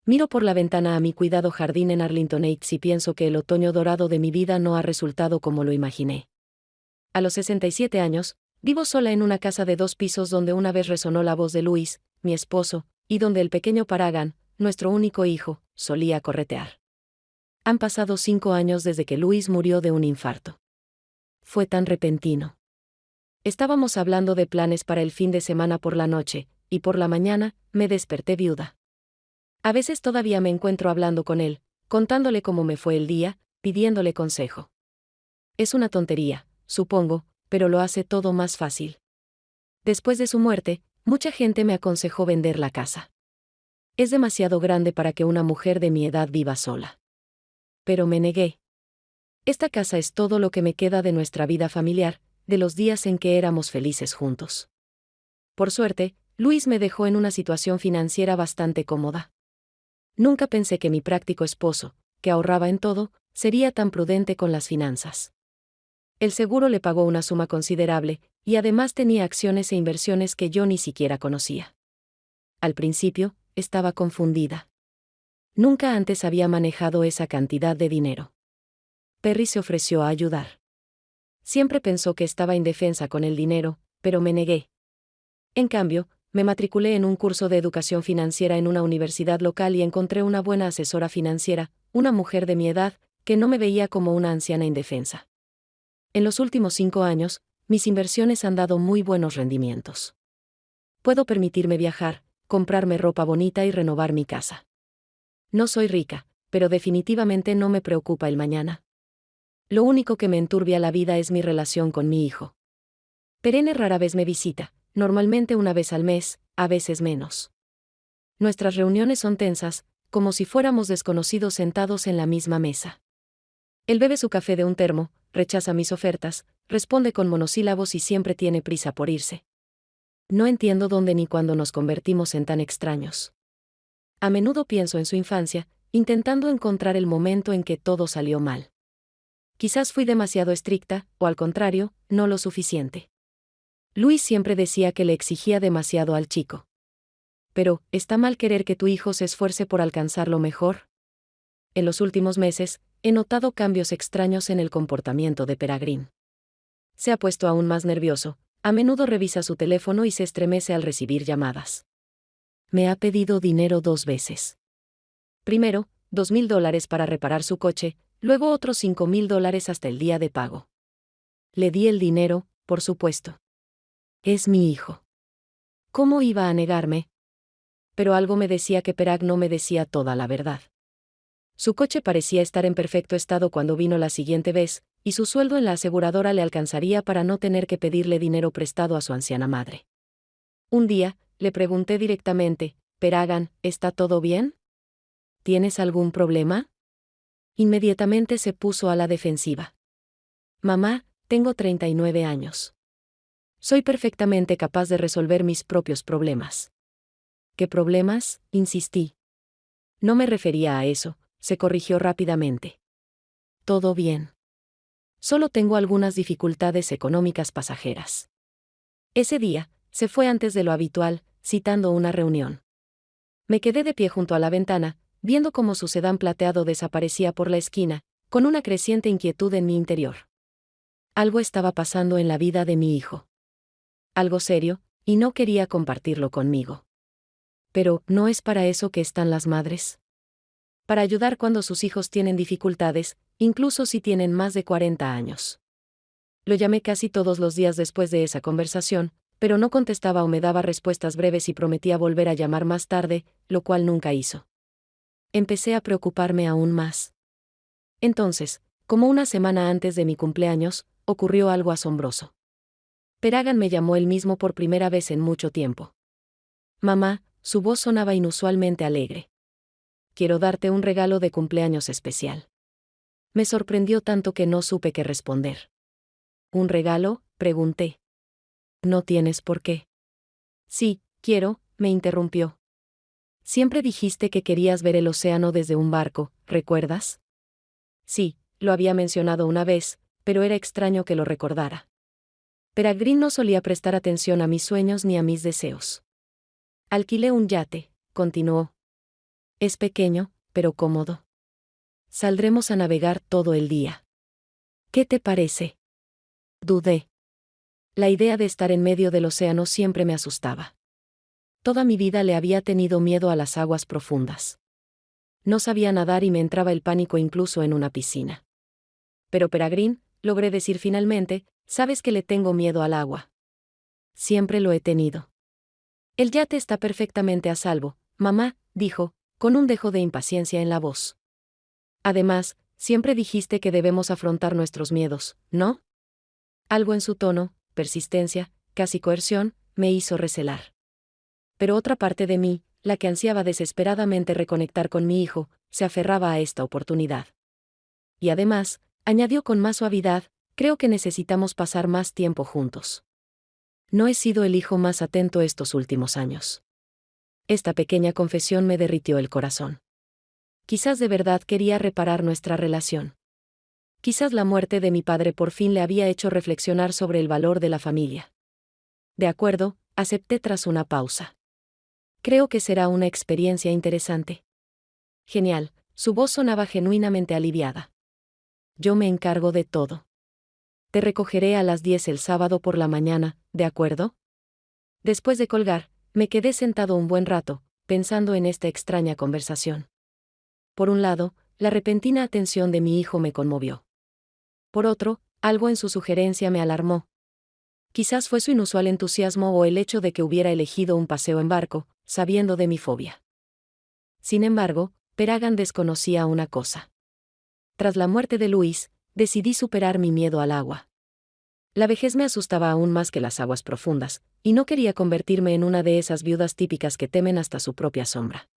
Miro por la ventana a mi cuidado jardín en Arlington Heights y pienso que el otoño dorado de mi vida no ha resultado como lo imaginé. A los 67 años, vivo sola en una casa de 2 pisos donde una vez resonó la voz de Luis, mi esposo, y donde el pequeño Paragan, nuestro único hijo, solía corretear. Han pasado 5 años desde que Luis murió de un infarto. Fue tan repentino. Estábamos hablando de planes para el fin de semana por la noche, y por la mañana, me desperté viuda. A veces todavía me encuentro hablando con él, contándole cómo me fue el día, pidiéndole consejo. Es una tontería, supongo, pero lo hace todo más fácil. Después de su muerte, mucha gente me aconsejó vender la casa. Es demasiado grande para que una mujer de mi edad viva sola. Pero me negué. Esta casa es todo lo que me queda de nuestra vida familiar, de los días en que éramos felices juntos. Por suerte, Luis me dejó en una situación financiera bastante cómoda. Nunca pensé que mi práctico esposo, que ahorraba en todo, sería tan prudente con las finanzas. El seguro le pagó una suma considerable, y además tenía acciones e inversiones que yo ni siquiera conocía. Al principio, estaba confundida. Nunca antes había manejado esa cantidad de dinero. Perry se ofreció a ayudar. Siempre pensó que estaba indefensa con el dinero, pero me negué. En cambio, me matriculé en un curso de educación financiera en una universidad local y encontré una buena asesora financiera, una mujer de mi edad, que no me veía como una anciana indefensa. En los últimos 5 años, mis inversiones han dado muy buenos rendimientos. Puedo permitirme viajar, comprarme ropa bonita y renovar mi casa. No soy rica, pero definitivamente no me preocupa el mañana. Lo único que me enturbia la vida es mi relación con mi hijo. Perenne rara vez me visita, normalmente una vez al mes, a veces menos. Nuestras reuniones son tensas, como si fuéramos desconocidos sentados en la misma mesa. Él bebe su café de un termo, rechaza mis ofertas, responde con monosílabos y siempre tiene prisa por irse. No entiendo dónde ni cuándo nos convertimos en tan extraños. A menudo pienso en su infancia, intentando encontrar el momento en que todo salió mal. Quizás fui demasiado estricta, o al contrario, no lo suficiente. Luis siempre decía que le exigía demasiado al chico. Pero, ¿está mal querer que tu hijo se esfuerce por alcanzar lo mejor? En los últimos meses, he notado cambios extraños en el comportamiento de Peregrine. Se ha puesto aún más nervioso, a menudo revisa su teléfono y se estremece al recibir llamadas. Me ha pedido dinero 2 veces. Primero, $2,000 para reparar su coche, luego otros $5,000 hasta el día de pago. Le di el dinero, por supuesto. Es mi hijo. ¿Cómo iba a negarme? Pero algo me decía que Perag no me decía toda la verdad. Su coche parecía estar en perfecto estado cuando vino la siguiente vez, y su sueldo en la aseguradora le alcanzaría para no tener que pedirle dinero prestado a su anciana madre. Un día, le pregunté directamente, Peragan, ¿está todo bien? ¿Tienes algún problema? Inmediatamente se puso a la defensiva. Mamá, tengo 39 años. Soy perfectamente capaz de resolver mis propios problemas. ¿Qué problemas?, insistí. No me refería a eso, se corrigió rápidamente. Todo bien. Solo tengo algunas dificultades económicas pasajeras. Ese día, se fue antes de lo habitual, citando una reunión. Me quedé de pie junto a la ventana, viendo cómo su sedán plateado desaparecía por la esquina, con una creciente inquietud en mi interior. Algo estaba pasando en la vida de mi hijo. Algo serio, y no quería compartirlo conmigo. Pero, ¿no es para eso que están las madres? Para ayudar cuando sus hijos tienen dificultades, incluso si tienen más de 40 años. Lo llamé casi todos los días después de esa conversación, pero no contestaba o me daba respuestas breves y prometía volver a llamar más tarde, lo cual nunca hizo. Empecé a preocuparme aún más. Entonces, como una semana antes de mi cumpleaños, ocurrió algo asombroso. Peragan me llamó él mismo por primera vez en mucho tiempo. Mamá, su voz sonaba inusualmente alegre. Quiero darte un regalo de cumpleaños especial. Me sorprendió tanto que no supe qué responder. ¿Un regalo?, pregunté. No tienes por qué. Sí, quiero, me interrumpió. Siempre dijiste que querías ver el océano desde un barco, ¿recuerdas? Sí, lo había mencionado una vez, pero era extraño que lo recordara. Peregrine no solía prestar atención a mis sueños ni a mis deseos. Alquilé un yate, continuó. Es pequeño, pero cómodo. Saldremos a navegar todo el día. ¿Qué te parece? Dudé. La idea de estar en medio del océano siempre me asustaba. Toda mi vida le había tenido miedo a las aguas profundas. No sabía nadar y me entraba el pánico incluso en una piscina. Pero Peregrine, logré decir finalmente, sabes que le tengo miedo al agua. Siempre lo he tenido. El yate está perfectamente a salvo, mamá, dijo, con un dejo de impaciencia en la voz. Además, siempre dijiste que debemos afrontar nuestros miedos, ¿no? Algo en su tono, persistencia, casi coerción, me hizo recelar. Pero otra parte de mí, la que ansiaba desesperadamente reconectar con mi hijo, se aferraba a esta oportunidad. Y además, añadió con más suavidad, creo que necesitamos pasar más tiempo juntos. No he sido el hijo más atento estos últimos años. Esta pequeña confesión me derritió el corazón. Quizás de verdad quería reparar nuestra relación. Quizás la muerte de mi padre por fin le había hecho reflexionar sobre el valor de la familia. De acuerdo, acepté tras una pausa. Creo que será una experiencia interesante. Genial, su voz sonaba genuinamente aliviada. Yo me encargo de todo. Te recogeré a las 10 el sábado por la mañana, ¿de acuerdo? Después de colgar, me quedé sentado un buen rato, pensando en esta extraña conversación. Por un lado, la repentina atención de mi hijo me conmovió. Por otro, algo en su sugerencia me alarmó. Quizás fue su inusual entusiasmo o el hecho de que hubiera elegido un paseo en barco, sabiendo de mi fobia. Sin embargo, Peragan desconocía una cosa. Tras la muerte de Luis, decidí superar mi miedo al agua. La vejez me asustaba aún más que las aguas profundas, y no quería convertirme en una de esas viudas típicas que temen hasta su propia sombra.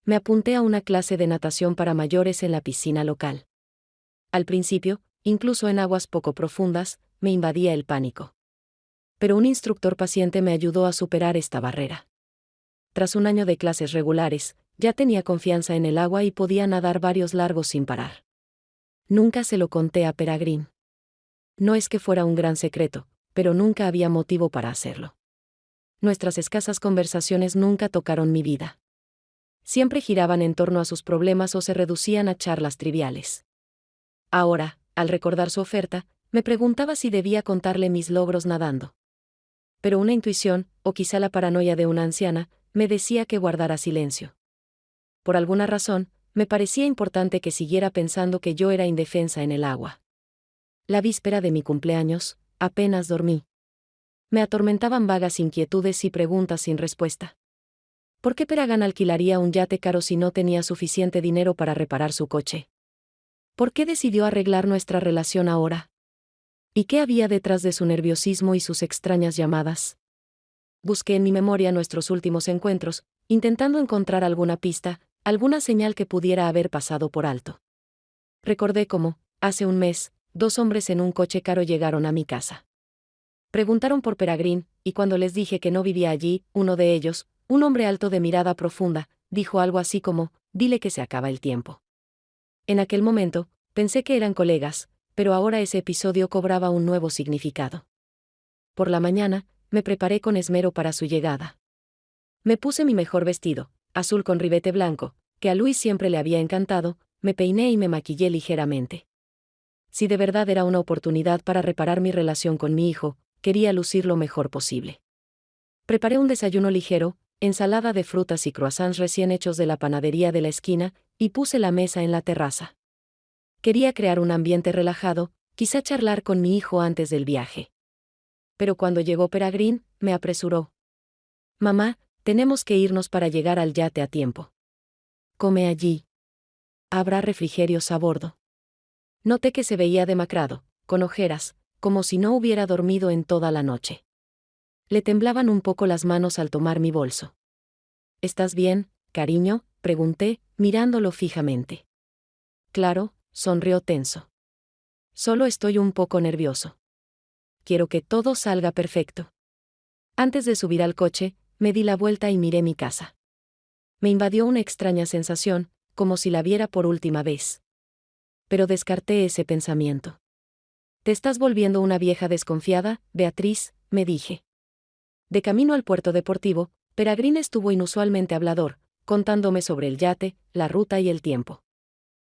Me apunté a una clase de natación para mayores en la piscina local. Al principio, incluso en aguas poco profundas, me invadía el pánico. Pero un instructor paciente me ayudó a superar esta barrera. Tras un año de clases regulares, ya tenía confianza en el agua y podía nadar varios largos sin parar. Nunca se lo conté a Peregrine. No es que fuera un gran secreto, pero nunca había motivo para hacerlo. Nuestras escasas conversaciones nunca tocaron mi vida. Siempre giraban en torno a sus problemas o se reducían a charlas triviales. Ahora, al recordar su oferta, me preguntaba si debía contarle mis logros nadando. Pero una intuición, o quizá la paranoia de una anciana, me decía que guardara silencio. Por alguna razón, me parecía importante que siguiera pensando que yo era indefensa en el agua. La víspera de mi cumpleaños, apenas dormí. Me atormentaban vagas inquietudes y preguntas sin respuesta. ¿Por qué Peragan alquilaría un yate caro si no tenía suficiente dinero para reparar su coche? ¿Por qué decidió arreglar nuestra relación ahora? ¿Y qué había detrás de su nerviosismo y sus extrañas llamadas? Busqué en mi memoria nuestros últimos encuentros, intentando encontrar alguna pista, alguna señal que pudiera haber pasado por alto. Recordé cómo, hace un mes, 2 hombres en un coche caro llegaron a mi casa. Preguntaron por Peregrine, y cuando les dije que no vivía allí, uno de ellos, un hombre alto de mirada profunda, dijo algo así como, dile que se acaba el tiempo. En aquel momento, pensé que eran colegas, pero ahora ese episodio cobraba un nuevo significado. Por la mañana, me preparé con esmero para su llegada. Me puse mi mejor vestido, azul con ribete blanco, que a Luis siempre le había encantado, me peiné y me maquillé ligeramente. Si de verdad era una oportunidad para reparar mi relación con mi hijo, quería lucir lo mejor posible. Preparé un desayuno ligero, ensalada de frutas y croissants recién hechos de la panadería de la esquina, y puse la mesa en la terraza. Quería crear un ambiente relajado, quizá charlar con mi hijo antes del viaje. Pero cuando llegó Peregrine, me apresuró. Mamá, tenemos que irnos para llegar al yate a tiempo. Come allí. Habrá refrigerios a bordo. Noté que se veía demacrado, con ojeras, como si no hubiera dormido en toda la noche. Le temblaban un poco las manos al tomar mi bolso. ¿Estás bien, cariño?, pregunté, mirándolo fijamente. Claro, sonrió tenso. Solo estoy un poco nervioso. Quiero que todo salga perfecto. Antes de subir al coche, me di la vuelta y miré mi casa. Me invadió una extraña sensación, como si la viera por última vez. Pero descarté ese pensamiento. Te estás volviendo una vieja desconfiada, Beatriz, me dije. De camino al puerto deportivo, Peregrine estuvo inusualmente hablador, contándome sobre el yate, la ruta y el tiempo.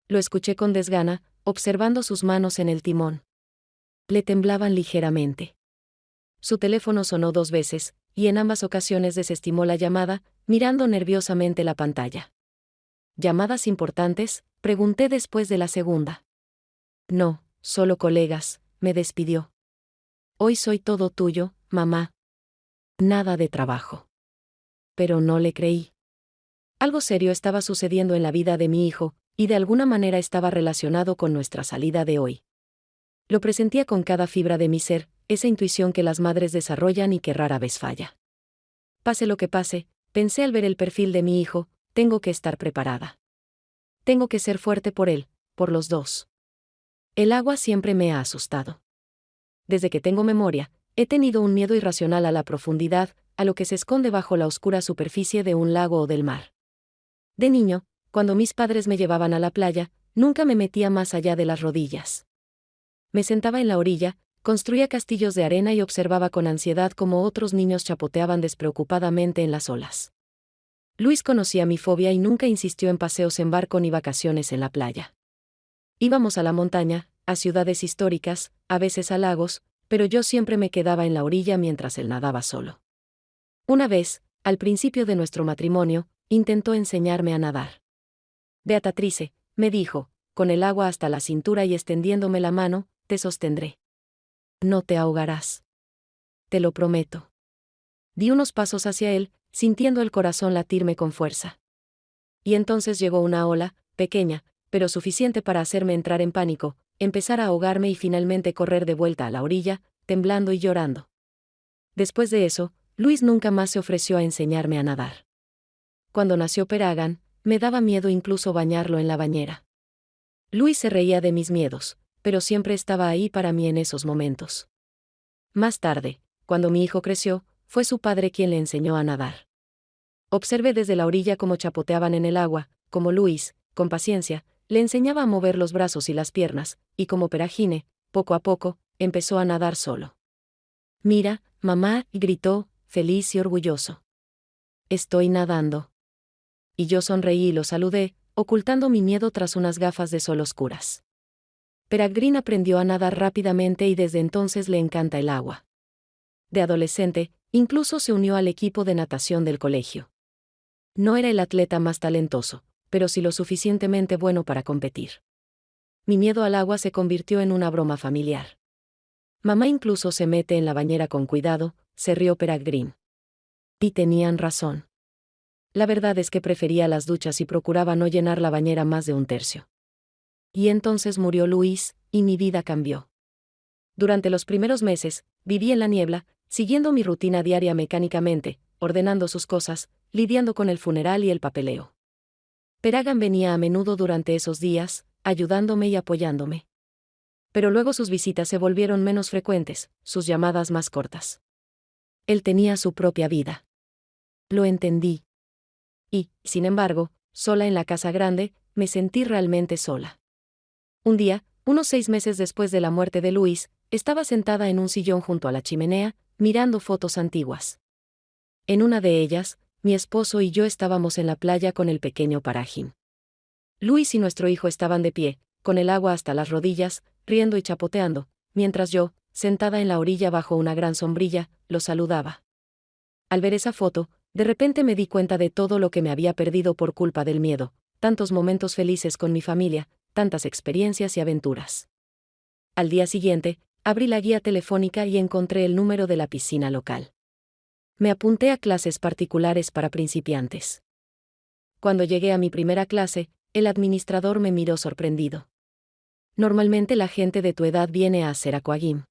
Lo escuché con desgana, observando sus manos en el timón. Le temblaban ligeramente. Su teléfono sonó 2 veces, y en ambas ocasiones desestimó la llamada, mirando nerviosamente la pantalla. ¿Llamadas importantes?, pregunté después de la segunda. No, solo colegas, me despidió. Hoy soy todo tuyo, mamá. Nada de trabajo. Pero no le creí. Algo serio estaba sucediendo en la vida de mi hijo, y de alguna manera estaba relacionado con nuestra salida de hoy. Lo presentía con cada fibra de mi ser, esa intuición que las madres desarrollan y que rara vez falla. Pase lo que pase, pensé al ver el perfil de mi hijo, tengo que estar preparada. Tengo que ser fuerte por él, por los dos. El agua siempre me ha asustado. Desde que tengo memoria, he tenido un miedo irracional a la profundidad, a lo que se esconde bajo la oscura superficie de un lago o del mar. De niño, cuando mis padres me llevaban a la playa, nunca me metía más allá de las rodillas. Me sentaba en la orilla, construía castillos de arena y observaba con ansiedad cómo otros niños chapoteaban despreocupadamente en las olas. Luis conocía mi fobia y nunca insistió en paseos en barco ni vacaciones en la playa. Íbamos a la montaña, a ciudades históricas, a veces a lagos, pero yo siempre me quedaba en la orilla mientras él nadaba solo. Una vez, al principio de nuestro matrimonio, intentó enseñarme a nadar. Beatrice, me dijo, con el agua hasta la cintura y extendiéndome la mano, te sostendré. No te ahogarás. Te lo prometo. Di unos pasos hacia él, sintiendo el corazón latirme con fuerza. Y entonces llegó una ola, pequeña, pero suficiente para hacerme entrar en pánico, empezar a ahogarme y finalmente correr de vuelta a la orilla, temblando y llorando. Después de eso, Luis nunca más se ofreció a enseñarme a nadar. Cuando nació Peragan, me daba miedo incluso bañarlo en la bañera. Luis se reía de mis miedos, pero siempre estaba ahí para mí en esos momentos. Más tarde, cuando mi hijo creció, fue su padre quien le enseñó a nadar. Observé desde la orilla cómo chapoteaban en el agua, como Luis, con paciencia, le enseñaba a mover los brazos y las piernas, y como Peragine, poco a poco, empezó a nadar solo. Mira, mamá, gritó, feliz y orgulloso. Estoy nadando. Y yo sonreí y lo saludé, ocultando mi miedo tras unas gafas de sol oscuras. Peregrine aprendió a nadar rápidamente y desde entonces le encanta el agua. De adolescente, incluso se unió al equipo de natación del colegio. No era el atleta más talentoso, pero sí lo suficientemente bueno para competir. Mi miedo al agua se convirtió en una broma familiar. Mamá incluso se mete en la bañera con cuidado, se rió Peregrine. Y tenían razón. La verdad es que prefería las duchas y procuraba no llenar la bañera más de un tercio. Y entonces murió Luis, y mi vida cambió. Durante los primeros meses, viví en la niebla, siguiendo mi rutina diaria mecánicamente, ordenando sus cosas, lidiando con el funeral y el papeleo. Peragan venía a menudo durante esos días, ayudándome y apoyándome. Pero luego sus visitas se volvieron menos frecuentes, sus llamadas más cortas. Él tenía su propia vida. Lo entendí. Y, sin embargo, sola en la casa grande, me sentí realmente sola. Un día, unos 6 meses después de la muerte de Luis, estaba sentada en un sillón junto a la chimenea, mirando fotos antiguas. En una de ellas, mi esposo y yo estábamos en la playa con el pequeño Paragin. Luis y nuestro hijo estaban de pie, con el agua hasta las rodillas, riendo y chapoteando, mientras yo, sentada en la orilla bajo una gran sombrilla, los saludaba. Al ver esa foto, de repente me di cuenta de todo lo que me había perdido por culpa del miedo, tantos momentos felices con mi familia, tantas experiencias y aventuras. Al día siguiente, abrí la guía telefónica y encontré el número de la piscina local. Me apunté a clases particulares para principiantes. Cuando llegué a mi primera clase, el administrador me miró sorprendido. Normalmente la gente de tu edad viene a hacer aquagym.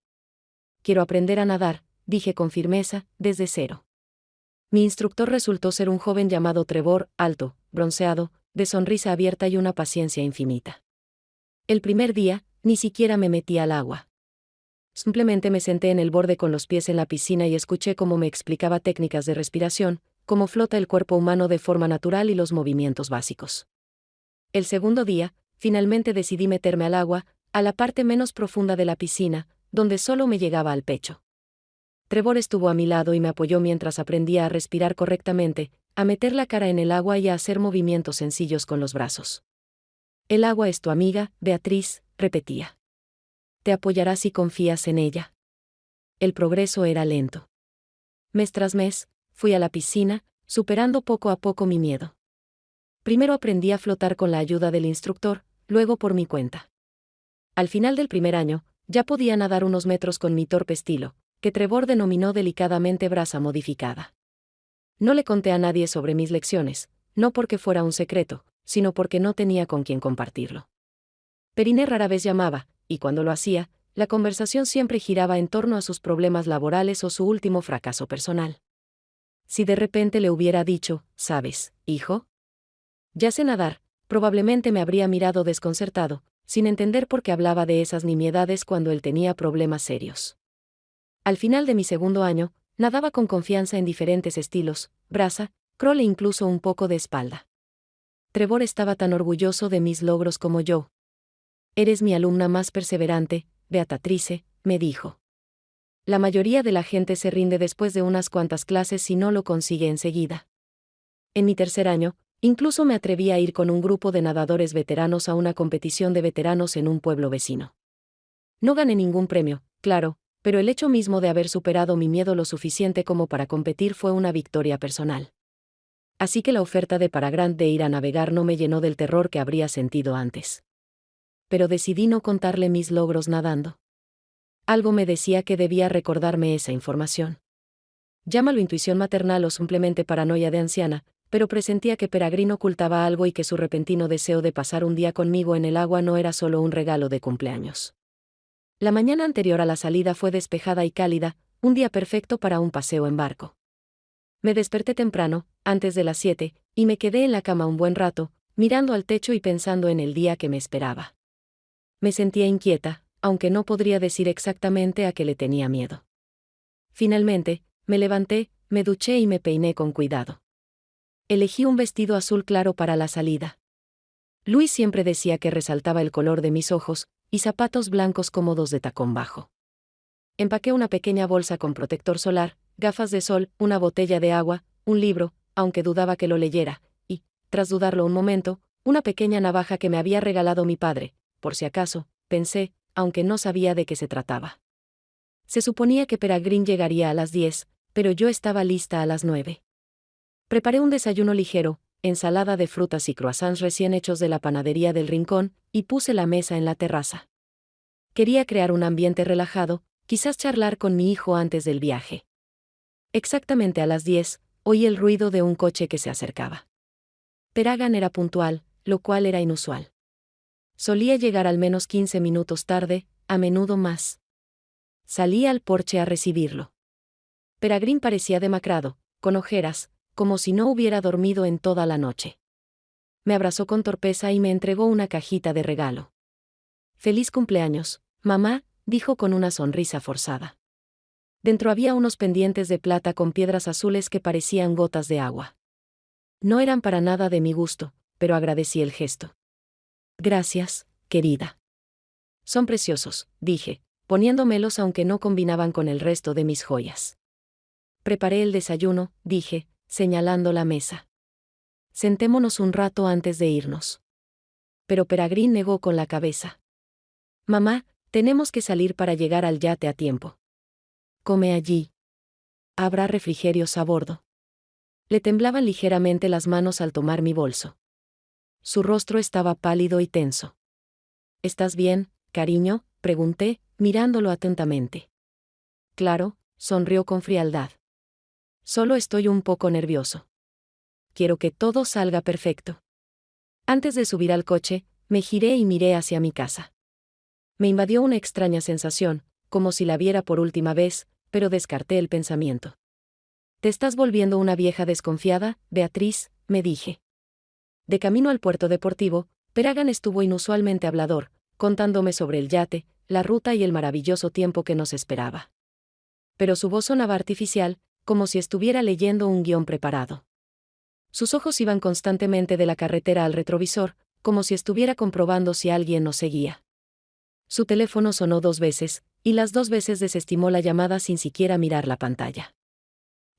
Quiero aprender a nadar, dije con firmeza, desde cero. Mi instructor resultó ser un joven llamado Trevor, alto, bronceado, de sonrisa abierta y una paciencia infinita. El primer día, ni siquiera me metí al agua. Simplemente me senté en el borde con los pies en la piscina y escuché cómo me explicaba técnicas de respiración, cómo flota el cuerpo humano de forma natural y los movimientos básicos. El segundo día, finalmente decidí meterme al agua, a la parte menos profunda de la piscina, donde solo me llegaba al pecho. Trevor estuvo a mi lado y me apoyó mientras aprendía a respirar correctamente, a meter la cara en el agua y a hacer movimientos sencillos con los brazos. El agua es tu amiga, Beatriz, repetía. Te apoyará si confías en ella. El progreso era lento. Mes tras mes, fui a la piscina, superando poco a poco mi miedo. Primero aprendí a flotar con la ayuda del instructor, luego por mi cuenta. Al final del primer año, ya podía nadar unos metros con mi torpe estilo, que Trevor denominó delicadamente brasa modificada. No le conté a nadie sobre mis lecciones, no porque fuera un secreto, sino porque no tenía con quien compartirlo. Periné rara vez llamaba, y cuando lo hacía, la conversación siempre giraba en torno a sus problemas laborales o su último fracaso personal. Si de repente le hubiera dicho, ¿sabes, hijo? Ya sé nadar, probablemente me habría mirado desconcertado, sin entender por qué hablaba de esas nimiedades cuando él tenía problemas serios. Al final de mi segundo año, nadaba con confianza en diferentes estilos, brasa, crawl e incluso un poco de espalda. Trevor estaba tan orgulloso de mis logros como yo. Eres mi alumna más perseverante, Beatrice, me dijo. La mayoría de la gente se rinde después de unas cuantas clases si no lo consigue enseguida. En mi tercer año, incluso me atreví a ir con un grupo de nadadores veteranos a una competición de veteranos en un pueblo vecino. No gané ningún premio, claro, pero el hecho mismo de haber superado mi miedo lo suficiente como para competir fue una victoria personal. Así que la oferta de Paragrant de ir a navegar no me llenó del terror que habría sentido antes. Pero decidí no contarle mis logros nadando. Algo me decía que debía recordarme esa información. Llámalo intuición maternal o simplemente paranoia de anciana, pero presentía que Peregrine ocultaba algo y que su repentino deseo de pasar un día conmigo en el agua no era solo un regalo de cumpleaños. La mañana anterior a la salida fue despejada y cálida, un día perfecto para un paseo en barco. Me desperté temprano, antes de las 7, y me quedé en la cama un buen rato, mirando al techo y pensando en el día que me esperaba. Me sentía inquieta, aunque no podría decir exactamente a qué le tenía miedo. Finalmente, me levanté, me duché y me peiné con cuidado. Elegí un vestido azul claro para la salida. Luis siempre decía que resaltaba el color de mis ojos, y zapatos blancos cómodos de tacón bajo. Empaqué una pequeña bolsa con protector solar, gafas de sol, una botella de agua, un libro, aunque dudaba que lo leyera, y, tras dudarlo un momento, una pequeña navaja que me había regalado mi padre, por si acaso, pensé, aunque no sabía de qué se trataba. Se suponía que Peregrine llegaría a las 10, pero yo estaba lista a las 9. Preparé un desayuno ligero, ensalada de frutas y croissants recién hechos de la panadería del Rincón, y puse la mesa en la terraza. Quería crear un ambiente relajado, quizás charlar con mi hijo antes del viaje. Exactamente a las 10, oí el ruido de un coche que se acercaba. Peregrine era puntual, lo cual era inusual. Solía llegar al menos 15 minutos tarde, a menudo más. Salí al porche a recibirlo. Peregrine parecía demacrado, con ojeras, como si no hubiera dormido en toda la noche. Me abrazó con torpeza y me entregó una cajita de regalo. «Feliz cumpleaños, mamá», dijo con una sonrisa forzada. Dentro había unos pendientes de plata con piedras azules que parecían gotas de agua. No eran para nada de mi gusto, pero agradecí el gesto. «Gracias, querida». «Son preciosos», dije, poniéndomelos aunque no combinaban con el resto de mis joyas. «Preparé el desayuno», dije, señalando la mesa. «Sentémonos un rato antes de irnos». Pero Peregrine negó con la cabeza. «Mamá, tenemos que salir para llegar al yate a tiempo». «Come allí. Habrá refrigerios a bordo». Le temblaban ligeramente las manos al tomar mi bolso. Su rostro estaba pálido y tenso. «¿Estás bien, cariño?», pregunté, mirándolo atentamente. «Claro», sonrió con frialdad. «Solo estoy un poco nervioso. Quiero que todo salga perfecto». Antes de subir al coche, me giré y miré hacia mi casa. Me invadió una extraña sensación, como si la viera por última vez, pero descarté el pensamiento. «Te estás volviendo una vieja desconfiada, Beatriz», me dije. De camino al puerto deportivo, Peregrine estuvo inusualmente hablador, contándome sobre el yate, la ruta y el maravilloso tiempo que nos esperaba. Pero su voz sonaba artificial, como si estuviera leyendo un guión preparado. Sus ojos iban constantemente de la carretera al retrovisor, como si estuviera comprobando si alguien nos seguía. Su teléfono sonó 2 veces, y las 2 veces desestimó la llamada sin siquiera mirar la pantalla.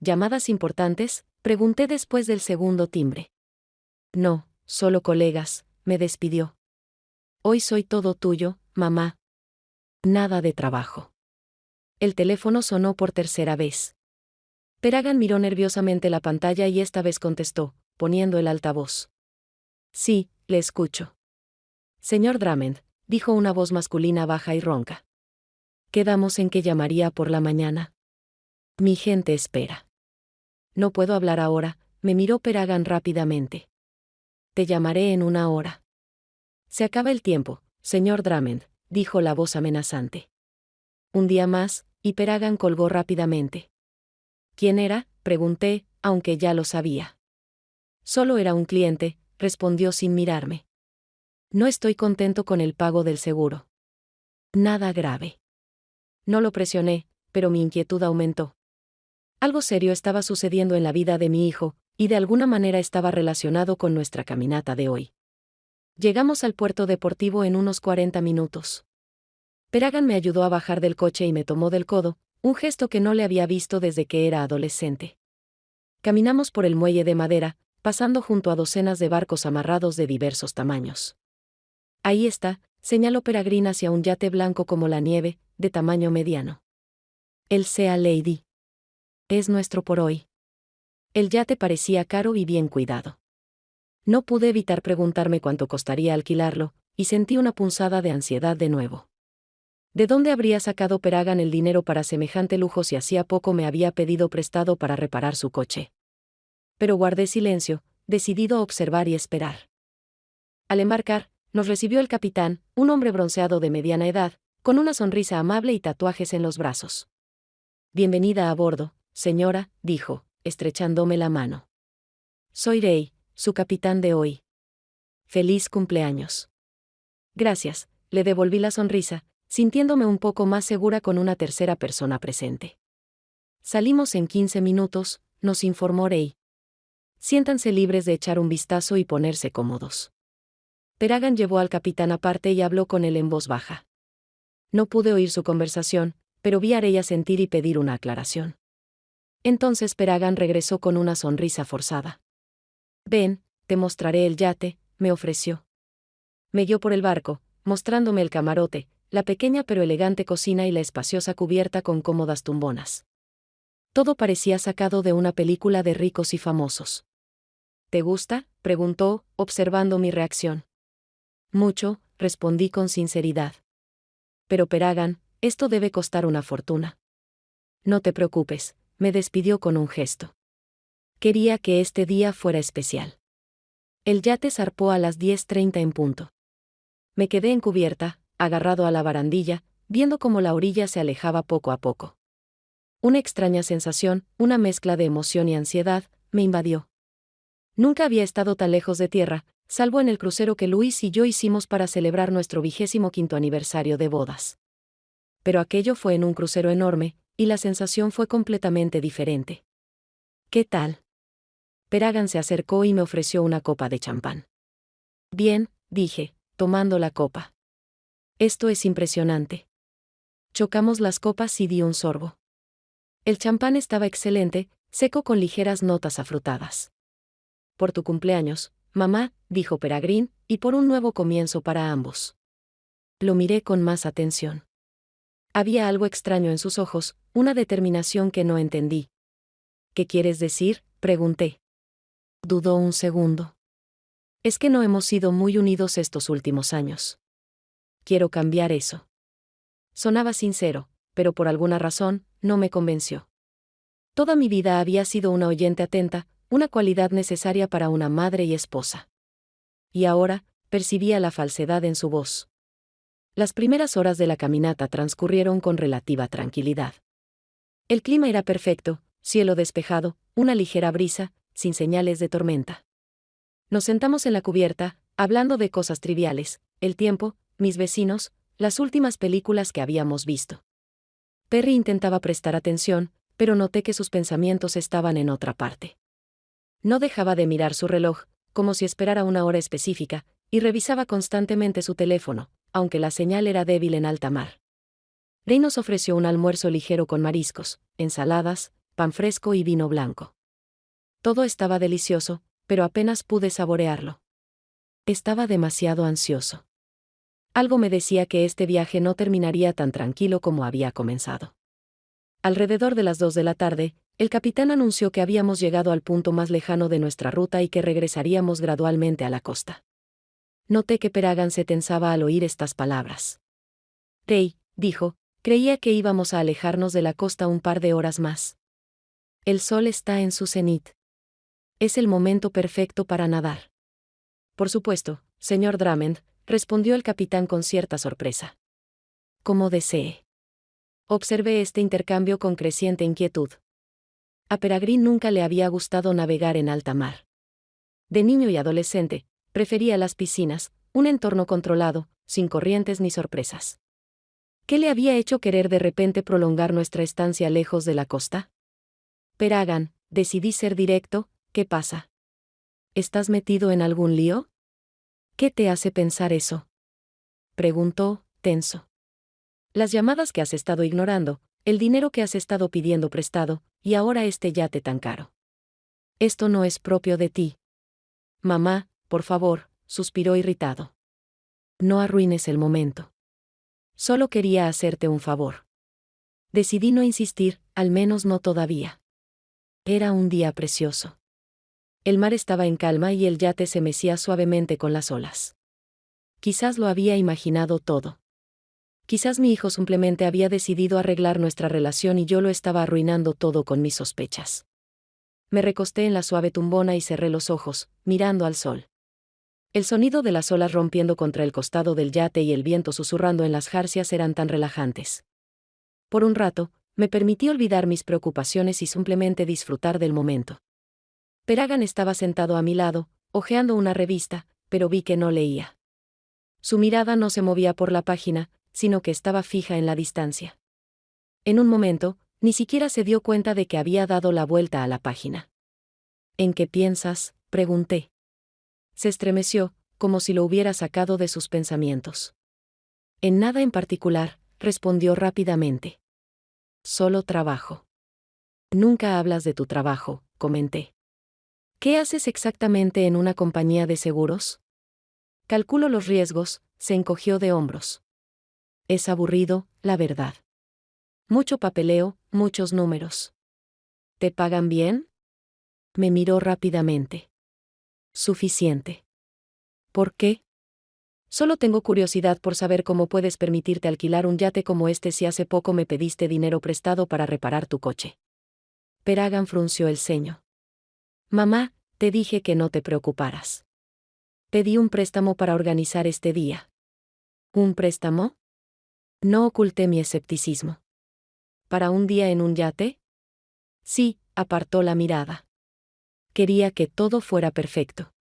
«¿Llamadas importantes?», Pregunté después del segundo timbre. No, solo colegas, me despidió. Hoy soy todo tuyo, mamá. Nada de trabajo. El teléfono sonó por tercera vez. Peragan miró nerviosamente la pantalla y esta vez contestó, poniendo el altavoz. Sí, le escucho. Señor Drummond, dijo una voz masculina baja y ronca. Quedamos en que llamaría por la mañana. Mi gente espera. No puedo hablar ahora, me miró Peragan rápidamente. Te llamaré en una hora. Se acaba el tiempo, señor Drummond, dijo la voz amenazante. Un día más, y Peragan colgó rápidamente. ¿Quién era?, pregunté, aunque ya lo sabía. Solo era un cliente, respondió sin mirarme. No estoy contento con el pago del seguro. Nada grave. No lo presioné, pero mi inquietud aumentó. Algo serio estaba sucediendo en la vida de mi hijo, y de alguna manera estaba relacionado con nuestra caminata de hoy. Llegamos al puerto deportivo en unos 40 minutos. Peragan me ayudó a bajar del coche y me tomó del codo, un gesto que no le había visto desde que era adolescente. Caminamos por el muelle de madera, pasando junto a docenas de barcos amarrados de diversos tamaños. Ahí está, señaló Peregrine hacia un yate blanco como la nieve, de tamaño mediano. El Sea Lady. Es nuestro por hoy. El yate parecía caro y bien cuidado. No pude evitar preguntarme cuánto costaría alquilarlo, y sentí una punzada de ansiedad de nuevo. ¿De dónde habría sacado Peragan el dinero para semejante lujo si hacía poco me había pedido prestado para reparar su coche? Pero guardé silencio, decidido a observar y esperar. Al embarcar, nos recibió el capitán, un hombre bronceado de mediana edad, con una sonrisa amable y tatuajes en los brazos. Bienvenida a bordo, señora, dijo, estrechándome la mano. Soy Ray, su capitán de hoy. Feliz cumpleaños. Gracias, le devolví la sonrisa, sintiéndome un poco más segura con una tercera persona presente. Salimos en 15 minutos, nos informó Ray. Siéntanse libres de echar un vistazo y ponerse cómodos. Peragan llevó al capitán aparte y habló con él en voz baja. No pude oír su conversación, pero vi a Ray asentir y pedir una aclaración. Entonces Peragan regresó con una sonrisa forzada. Ven, te mostraré el yate, me ofreció. Me guió por el barco, mostrándome el camarote, la pequeña pero elegante cocina y la espaciosa cubierta con cómodas tumbonas. Todo parecía sacado de una película de ricos y famosos. ¿Te gusta?, preguntó, observando mi reacción. Mucho, respondí con sinceridad. Pero Peragan, esto debe costar una fortuna. No te preocupes, me despidió con un gesto. Quería que este día fuera especial. El yate zarpó a las 10:30 en punto. Me quedé en cubierta, agarrado a la barandilla, viendo cómo la orilla se alejaba poco a poco. Una extraña sensación, una mezcla de emoción y ansiedad, me invadió. Nunca había estado tan lejos de tierra, salvo en el crucero que Luis y yo hicimos para celebrar nuestro 25º aniversario de bodas. Pero aquello fue en un crucero enorme, y la sensación fue completamente diferente. ¿Qué tal? Peragan se acercó y me ofreció una copa de champán. Bien, dije, tomando la copa. Esto es impresionante. Chocamos las copas y di un sorbo. El champán estaba excelente, seco con ligeras notas afrutadas. Por tu cumpleaños, mamá, dijo Peregrine, y por un nuevo comienzo para ambos. Lo miré con más atención. Había algo extraño en sus ojos, una determinación que no entendí. ¿Qué quieres decir?, pregunté. Dudó un segundo. Es que no hemos sido muy unidos estos últimos años. Quiero cambiar eso. Sonaba sincero, pero por alguna razón, no me convenció. Toda mi vida había sido una oyente atenta, una cualidad necesaria para una madre y esposa. Y ahora, percibía la falsedad en su voz. Las primeras horas de la caminata transcurrieron con relativa tranquilidad. El clima era perfecto, cielo despejado, una ligera brisa, sin señales de tormenta. Nos sentamos en la cubierta, hablando de cosas triviales, el tiempo, mis vecinos, las últimas películas que habíamos visto. Perry intentaba prestar atención, pero noté que sus pensamientos estaban en otra parte. No dejaba de mirar su reloj, como si esperara una hora específica, y revisaba constantemente su teléfono, aunque la señal era débil en alta mar. Ray nos ofreció un almuerzo ligero con mariscos, ensaladas, pan fresco y vino blanco. Todo estaba delicioso, pero apenas pude saborearlo. Estaba demasiado ansioso. Algo me decía que este viaje no terminaría tan tranquilo como había comenzado. Alrededor de las 2 de la tarde, el capitán anunció que habíamos llegado al punto más lejano de nuestra ruta y que regresaríamos gradualmente a la costa. Noté que Peragan se tensaba al oír estas palabras. Rey, dijo, creía que íbamos a alejarnos de la costa un par de horas más. El sol está en su cenit. Es el momento perfecto para nadar. Por supuesto, señor Drummond, respondió el capitán con cierta sorpresa. Como desee. Observé este intercambio con creciente inquietud. A Peregrine nunca le había gustado navegar en alta mar. De niño y adolescente, prefería las piscinas, un entorno controlado, sin corrientes ni sorpresas. ¿Qué le había hecho querer de repente prolongar nuestra estancia lejos de la costa? Peragan, decidí ser directo, ¿qué pasa? ¿Estás metido en algún lío? ¿Qué te hace pensar eso? Preguntó, tenso. Las llamadas que has estado ignorando, el dinero que has estado pidiendo prestado, y ahora este yate tan caro. Esto no es propio de ti. Mamá, por favor, suspiró irritado. No arruines el momento. Solo quería hacerte un favor. Decidí no insistir, al menos no todavía. Era un día precioso. El mar estaba en calma y el yate se mecía suavemente con las olas. Quizás lo había imaginado todo. Quizás mi hijo simplemente había decidido arreglar nuestra relación y yo lo estaba arruinando todo con mis sospechas. Me recosté en la suave tumbona y cerré los ojos, mirando al sol. El sonido de las olas rompiendo contra el costado del yate y el viento susurrando en las jarcias eran tan relajantes. Por un rato, me permití olvidar mis preocupaciones y simplemente disfrutar del momento. Peragan estaba sentado a mi lado, hojeando una revista, pero vi que no leía. Su mirada no se movía por la página, sino que estaba fija en la distancia. En un momento, ni siquiera se dio cuenta de que había dado la vuelta a la página. ¿En qué piensas?, pregunté. Se estremeció, como si lo hubiera sacado de sus pensamientos. En nada en particular, respondió rápidamente. Solo trabajo. Nunca hablas de tu trabajo, comenté. ¿Qué haces exactamente en una compañía de seguros? Calculo los riesgos, se encogió de hombros. Es aburrido, la verdad. Mucho papeleo, muchos números. ¿Te pagan bien? Me miró rápidamente. Suficiente. ¿Por qué? Solo tengo curiosidad por saber cómo puedes permitirte alquilar un yate como este si hace poco me pediste dinero prestado para reparar tu coche. Peragan frunció el ceño. Mamá, te dije que no te preocuparas. Pedí un préstamo para organizar este día. ¿Un préstamo? No oculté mi escepticismo. ¿Para un día en un yate? Sí, apartó la mirada. Quería que todo fuera perfecto.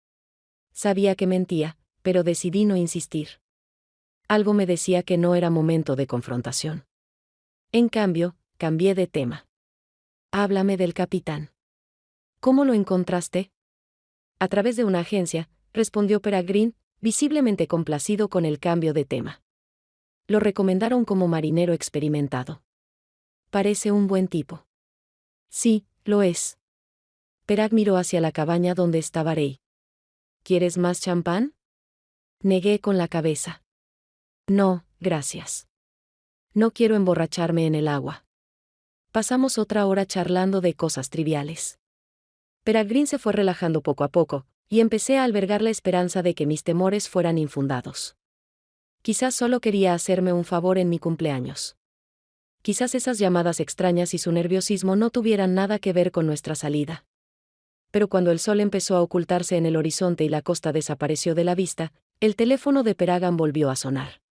Sabía que mentía, pero decidí no insistir. Algo me decía que no era momento de confrontación. En cambio, cambié de tema. Háblame del capitán. ¿Cómo lo encontraste? A través de una agencia, respondió Peregrine, visiblemente complacido con el cambio de tema. Lo recomendaron como marinero experimentado. Parece un buen tipo. Sí, lo es. Perag miró hacia la cabaña donde estaba Rey. ¿Quieres más champán? Negué con la cabeza. No, gracias. No quiero emborracharme en el agua. Pasamos otra hora charlando de cosas triviales. Peregrine se fue relajando poco a poco, y empecé a albergar la esperanza de que mis temores fueran infundados. Quizás solo quería hacerme un favor en mi cumpleaños. Quizás esas llamadas extrañas y su nerviosismo no tuvieran nada que ver con nuestra salida. Pero cuando el sol empezó a ocultarse en el horizonte y la costa desapareció de la vista, el teléfono de Peragan volvió a sonar.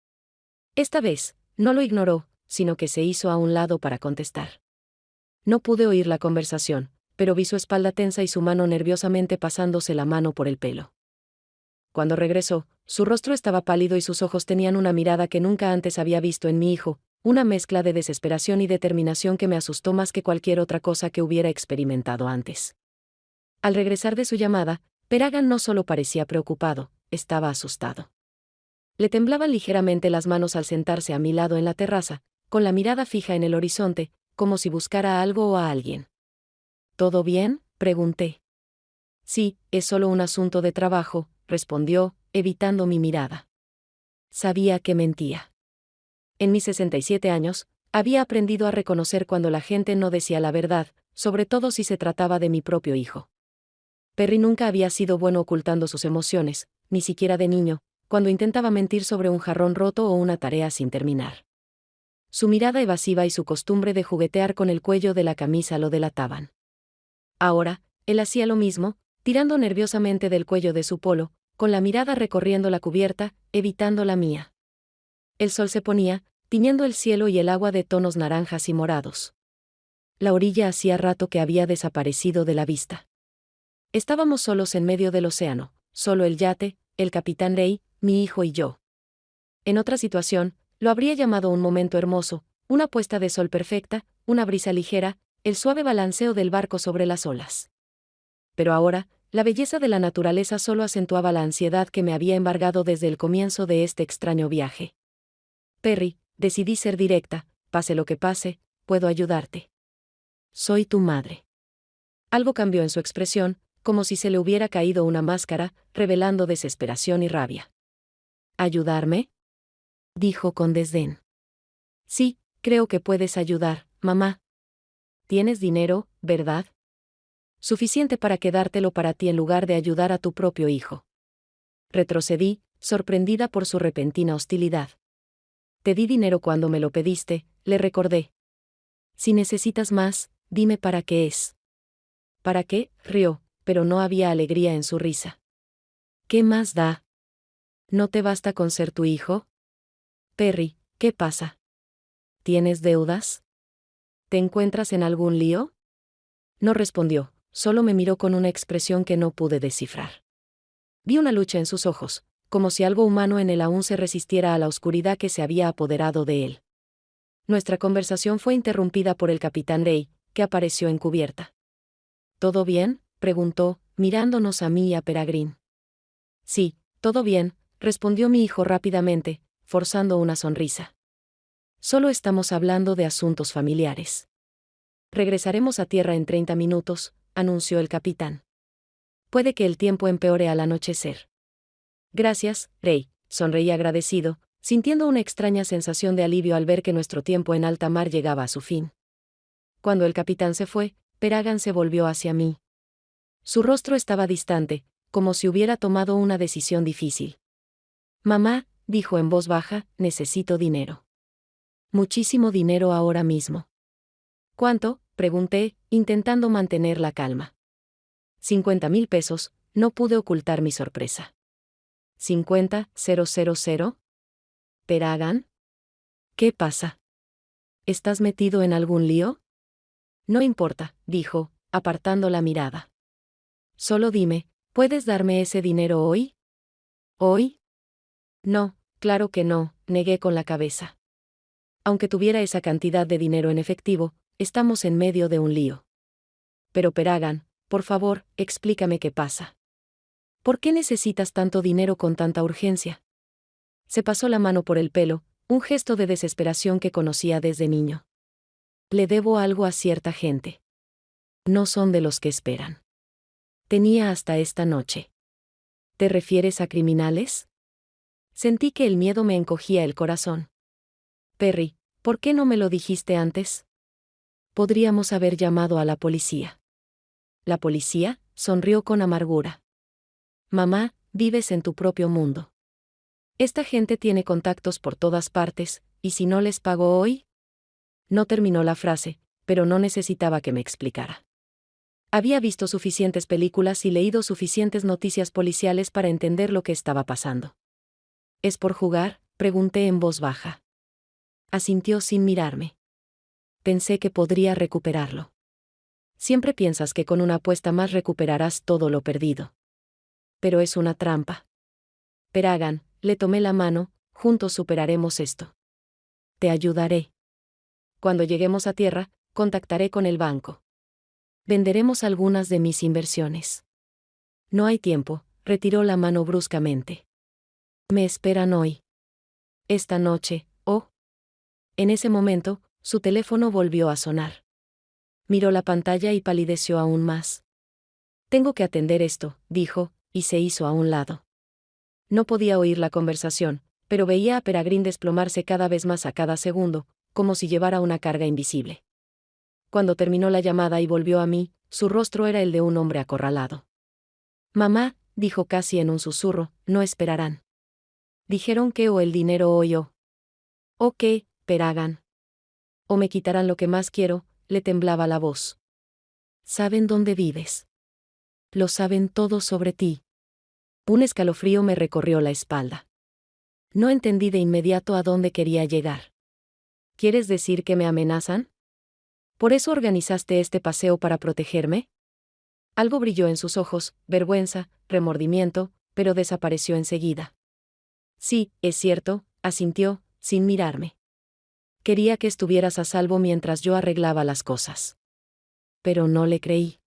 Esta vez, no lo ignoró, sino que se hizo a un lado para contestar. No pude oír la conversación, pero vi su espalda tensa y su mano nerviosamente pasándose la mano por el pelo. Cuando regresó, su rostro estaba pálido y sus ojos tenían una mirada que nunca antes había visto en mi hijo, una mezcla de desesperación y determinación que me asustó más que cualquier otra cosa que hubiera experimentado antes. Al regresar de su llamada, Peragan no solo parecía preocupado, estaba asustado. Le temblaban ligeramente las manos al sentarse a mi lado en la terraza, con la mirada fija en el horizonte, como si buscara algo o a alguien. ¿Todo bien?, pregunté. Sí, es solo un asunto de trabajo, respondió, evitando mi mirada. Sabía que mentía. En mis 67 años, había aprendido a reconocer cuando la gente no decía la verdad, sobre todo si se trataba de mi propio hijo. Perry nunca había sido bueno ocultando sus emociones, ni siquiera de niño, cuando intentaba mentir sobre un jarrón roto o una tarea sin terminar. Su mirada evasiva y su costumbre de juguetear con el cuello de la camisa lo delataban. Ahora, él hacía lo mismo, tirando nerviosamente del cuello de su polo, con la mirada recorriendo la cubierta, evitando la mía. El sol se ponía, tiñendo el cielo y el agua de tonos naranjas y morados. La orilla hacía rato que había desaparecido de la vista. Estábamos solos en medio del océano, solo el yate, el capitán Ray, mi hijo y yo. En otra situación, lo habría llamado un momento hermoso, una puesta de sol perfecta, una brisa ligera, el suave balanceo del barco sobre las olas. Pero ahora, la belleza de la naturaleza solo acentuaba la ansiedad que me había embargado desde el comienzo de este extraño viaje. Perry, decidí ser directa, pase lo que pase, puedo ayudarte. Soy tu madre. Algo cambió en su expresión, como si se le hubiera caído una máscara, revelando desesperación y rabia. ¿Ayudarme?, dijo con desdén. Sí, creo que puedes ayudar, mamá. Tienes dinero, ¿verdad? Suficiente para quedártelo para ti en lugar de ayudar a tu propio hijo. Retrocedí, sorprendida por su repentina hostilidad. Te di dinero cuando me lo pediste, le recordé. Si necesitas más, dime para qué es. ¿Para qué?, rió, pero no había alegría en su risa. ¿Qué más da? ¿No te basta con ser tu hijo? Perry, ¿qué pasa? ¿Tienes deudas? ¿Te encuentras en algún lío? No respondió, solo me miró con una expresión que no pude descifrar. Vi una lucha en sus ojos, como si algo humano en él aún se resistiera a la oscuridad que se había apoderado de él. Nuestra conversación fue interrumpida por el capitán Ray, que apareció en cubierta. ¿Todo bien?, preguntó, mirándonos a mí y a Peregrine. Sí, todo bien, respondió mi hijo rápidamente, forzando una sonrisa. Solo estamos hablando de asuntos familiares. Regresaremos a tierra en 30 minutos, anunció el capitán. Puede que el tiempo empeore al anochecer. Gracias, Ray, sonreí agradecido, sintiendo una extraña sensación de alivio al ver que nuestro tiempo en alta mar llegaba a su fin. Cuando el capitán se fue, Peregrine se volvió hacia mí. Su rostro estaba distante, como si hubiera tomado una decisión difícil. Mamá, dijo en voz baja, necesito dinero. Muchísimo dinero ahora mismo. ¿Cuánto?, pregunté, intentando mantener la calma. 50,000 pesos, no pude ocultar mi sorpresa. 50,000. ¿Peregrine? ¿Qué pasa? ¿Estás metido en algún lío? No importa, dijo, apartando la mirada. Solo dime, ¿puedes darme ese dinero hoy? ¿Hoy? No, claro que no, negué con la cabeza. Aunque tuviera esa cantidad de dinero en efectivo, estamos en medio de un lío. Pero Peregrine, por favor, explícame qué pasa. ¿Por qué necesitas tanto dinero con tanta urgencia? Se pasó la mano por el pelo, un gesto de desesperación que conocía desde niño. Le debo algo a cierta gente. No son de los que esperan. Tenía hasta esta noche. ¿Te refieres a criminales? Sentí que el miedo me encogía el corazón. Perry, ¿por qué no me lo dijiste antes? Podríamos haber llamado a la policía. ¿La policía?, sonrió con amargura. Mamá, vives en tu propio mundo. Esta gente tiene contactos por todas partes, ¿y si no les pago hoy? No terminó la frase, pero no necesitaba que me explicara. Había visto suficientes películas y leído suficientes noticias policiales para entender lo que estaba pasando. ¿Es por jugar?, pregunté en voz baja. Asintió sin mirarme. Pensé que podría recuperarlo. Siempre piensas que con una apuesta más recuperarás todo lo perdido. Pero es una trampa. Peregrine, le tomé la mano, juntos superaremos esto. Te ayudaré. Cuando lleguemos a tierra, contactaré con el banco. Venderemos algunas de mis inversiones. No hay tiempo, retiró la mano bruscamente. Me esperan hoy. Esta noche, oh. En ese momento, su teléfono volvió a sonar. Miró la pantalla y palideció aún más. Tengo que atender esto, dijo, y se hizo a un lado. No podía oír la conversación, pero veía a Peregrine desplomarse cada vez más a cada segundo, como si llevara una carga invisible. Cuando terminó la llamada y volvió a mí, su rostro era el de un hombre acorralado. Mamá, dijo casi en un susurro, no esperarán. Dijeron que o el dinero o yo. ¿O qué, Peragan? O me quitarán lo que más quiero, le temblaba la voz. ¿Saben dónde vives? Lo saben todo sobre ti. Un escalofrío me recorrió la espalda. No entendí de inmediato a dónde quería llegar. ¿Quieres decir que me amenazan? ¿Por eso organizaste este paseo para protegerme? Algo brilló en sus ojos, vergüenza, remordimiento, pero desapareció enseguida. Sí, es cierto, asintió, sin mirarme. Quería que estuvieras a salvo mientras yo arreglaba las cosas. Pero no le creí.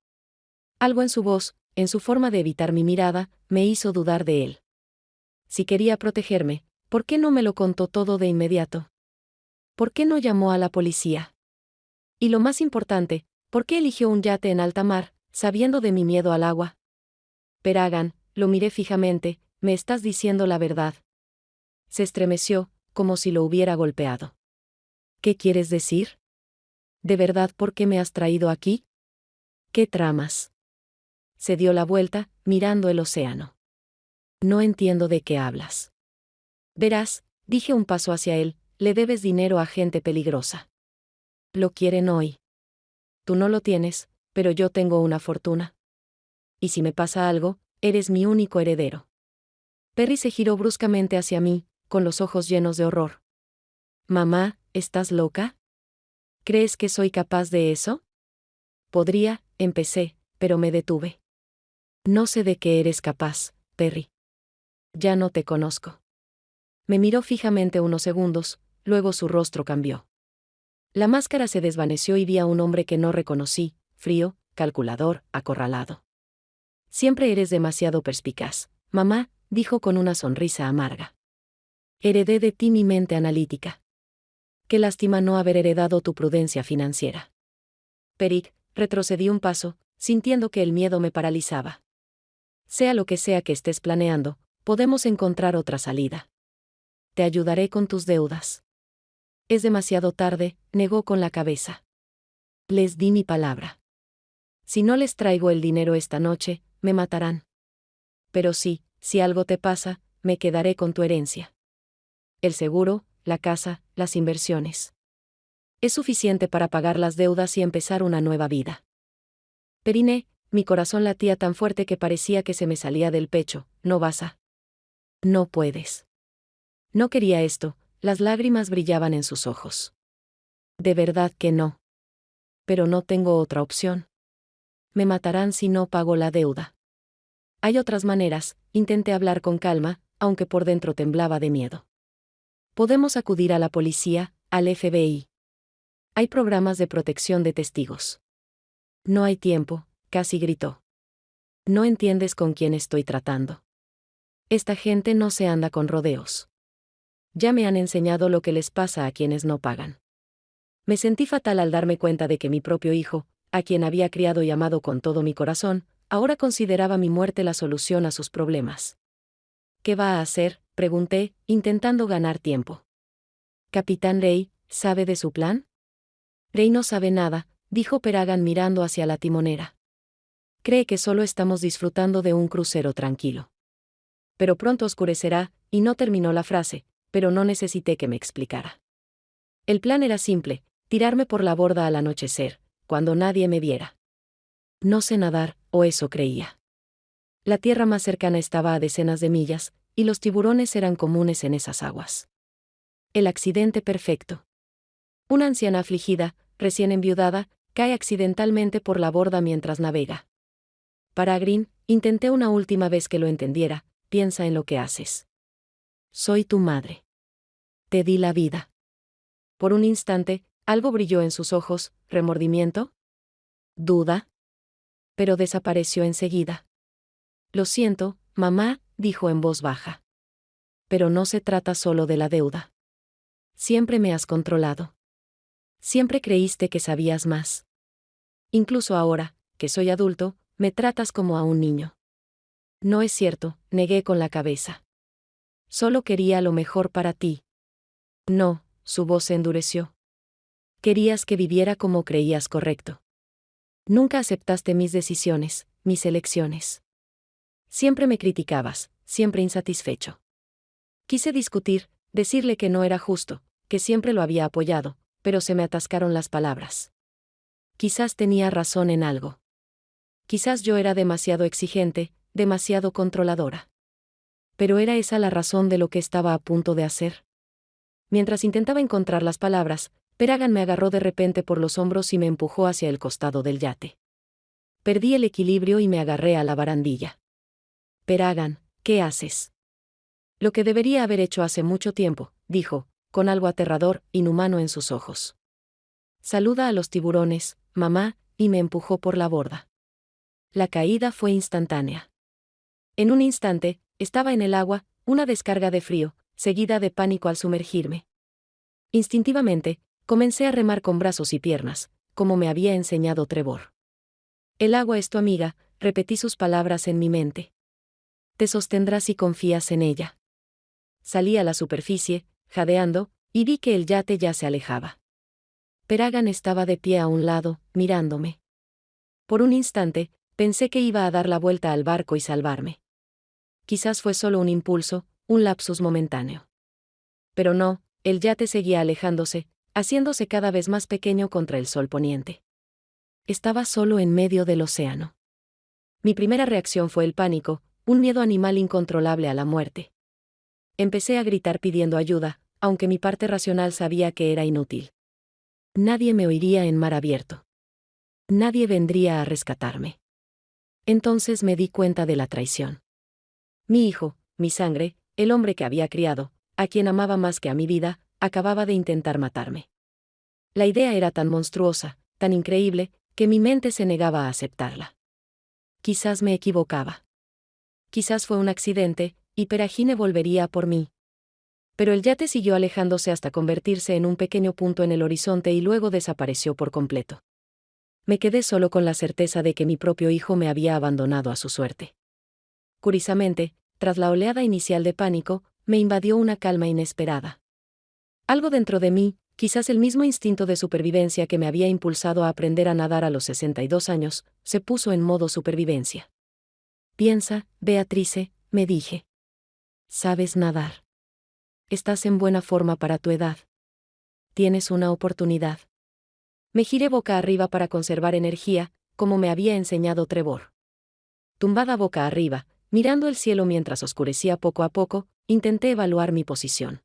Algo en su voz, en su forma de evitar mi mirada, me hizo dudar de él. Si quería protegerme, ¿por qué no me lo contó todo de inmediato? ¿Por qué no llamó a la policía? Y lo más importante, ¿por qué eligió un yate en alta mar, sabiendo de mi miedo al agua? Peragan, lo miré fijamente, me estás diciendo la verdad. Se estremeció, como si lo hubiera golpeado. ¿Qué quieres decir? ¿De verdad por qué me has traído aquí? ¿Qué tramas? Se dio la vuelta, mirando el océano. No entiendo de qué hablas. Verás, dije un paso hacia él, le debes dinero a gente peligrosa. Lo quieren hoy. Tú no lo tienes, pero yo tengo una fortuna. Y si me pasa algo, eres mi único heredero. Perry se giró bruscamente hacia mí, con los ojos llenos de horror. Mamá, ¿estás loca? ¿Crees que soy capaz de eso? Podría, empecé, pero me detuve. No sé de qué eres capaz, Perry. Ya no te conozco. Me miró fijamente unos segundos, luego su rostro cambió. La máscara se desvaneció y vi a un hombre que no reconocí, frío, calculador, acorralado. Siempre eres demasiado perspicaz, mamá, dijo con una sonrisa amarga. Heredé de ti mi mente analítica. Qué lástima no haber heredado tu prudencia financiera. Peric, retrocedí un paso, sintiendo que el miedo me paralizaba. Sea lo que sea que estés planeando, podemos encontrar otra salida. Te ayudaré con tus deudas. Es demasiado tarde, negó con la cabeza. Les di mi palabra. Si no les traigo el dinero esta noche, me matarán. Pero sí, si algo te pasa, me quedaré con tu herencia. El seguro, la casa, las inversiones. Es suficiente para pagar las deudas y empezar una nueva vida. Periné, mi corazón latía tan fuerte que parecía que se me salía del pecho. No vas a. No puedes. No quería esto, las lágrimas brillaban en sus ojos. De verdad que no. Pero no tengo otra opción. Me matarán si no pago la deuda. Hay otras maneras, intenté hablar con calma, aunque por dentro temblaba de miedo. Podemos acudir a la policía, al FBI. Hay programas de protección de testigos. No hay tiempo, casi gritó. No entiendes con quién estoy tratando. Esta gente no se anda con rodeos. Ya me han enseñado lo que les pasa a quienes no pagan. Me sentí fatal al darme cuenta de que mi propio hijo, a quien había criado y amado con todo mi corazón, ahora consideraba mi muerte la solución a sus problemas. ¿Qué va a hacer?, pregunté, intentando ganar tiempo. Capitán Rey, ¿sabe de su plan? Rey no sabe nada, dijo Peragan mirando hacia la timonera. Cree que solo estamos disfrutando de un crucero tranquilo. Pero pronto oscurecerá, y no terminó la frase, pero no necesité que me explicara. El plan era simple, tirarme por la borda al anochecer, cuando nadie me viera. No sé nadar, o eso creía. La tierra más cercana estaba a decenas de millas, y los tiburones eran comunes en esas aguas. El accidente perfecto. Una anciana afligida, recién enviudada, cae accidentalmente por la borda mientras navega. Peregrine, intenté una última vez que lo entendiera, piensa en lo que haces. Soy tu madre. Te di la vida. Por un instante, algo brilló en sus ojos, remordimiento. ¿Duda? Pero desapareció enseguida. Lo siento, mamá, dijo en voz baja. Pero no se trata solo de la deuda. Siempre me has controlado. Siempre creíste que sabías más. Incluso ahora, que soy adulto, me tratas como a un niño. No es cierto, negué con la cabeza. Solo quería lo mejor para ti. No, su voz se endureció. Querías que viviera como creías correcto. Nunca aceptaste mis decisiones, mis elecciones. Siempre me criticabas, siempre insatisfecho. Quise discutir, decirle que no era justo, que siempre lo había apoyado, pero se me atascaron las palabras. Quizás tenía razón en algo. Quizás yo era demasiado exigente, demasiado controladora. Pero ¿era esa la razón de lo que estaba a punto de hacer? Mientras intentaba encontrar las palabras, Peragan me agarró de repente por los hombros y me empujó hacia el costado del yate. Perdí el equilibrio y me agarré a la barandilla. Peragan, ¿qué haces? Lo que debería haber hecho hace mucho tiempo, dijo, con algo aterrador, inhumano en sus ojos. Saluda a los tiburones, mamá, y me empujó por la borda. La caída fue instantánea. En un instante, estaba en el agua, una descarga de frío, seguida de pánico al sumergirme. Instintivamente, comencé a remar con brazos y piernas, como me había enseñado Trevor. El agua es tu amiga, repetí sus palabras en mi mente. Te sostendrás si confías en ella. Salí a la superficie, jadeando, y vi que el yate ya se alejaba. Peragan estaba de pie a un lado, mirándome. Por un instante, pensé que iba a dar la vuelta al barco y salvarme. Quizás fue solo un impulso, un lapsus momentáneo. Pero no, el yate seguía alejándose, haciéndose cada vez más pequeño contra el sol poniente. Estaba solo en medio del océano. Mi primera reacción fue el pánico, un miedo animal incontrolable a la muerte. Empecé a gritar pidiendo ayuda, aunque mi parte racional sabía que era inútil. Nadie me oiría en mar abierto. Nadie vendría a rescatarme. Entonces me di cuenta de la traición. Mi hijo, mi sangre, el hombre que había criado, a quien amaba más que a mi vida, acababa de intentar matarme. La idea era tan monstruosa, tan increíble, que mi mente se negaba a aceptarla. Quizás me equivocaba. Quizás fue un accidente, y Peragine volvería por mí. Pero el yate siguió alejándose hasta convertirse en un pequeño punto en el horizonte y luego desapareció por completo. Me quedé solo con la certeza de que mi propio hijo me había abandonado a su suerte. Curiosamente, tras la oleada inicial de pánico, me invadió una calma inesperada. Algo dentro de mí, quizás el mismo instinto de supervivencia que me había impulsado a aprender a nadar a los 62 años, se puso en modo supervivencia. Piensa, Beatrice, me dije. Sabes nadar. Estás en buena forma para tu edad. Tienes una oportunidad. Me giré boca arriba para conservar energía, como me había enseñado Trevor. Tumbada boca arriba, mirando el cielo mientras oscurecía poco a poco, intenté evaluar mi posición.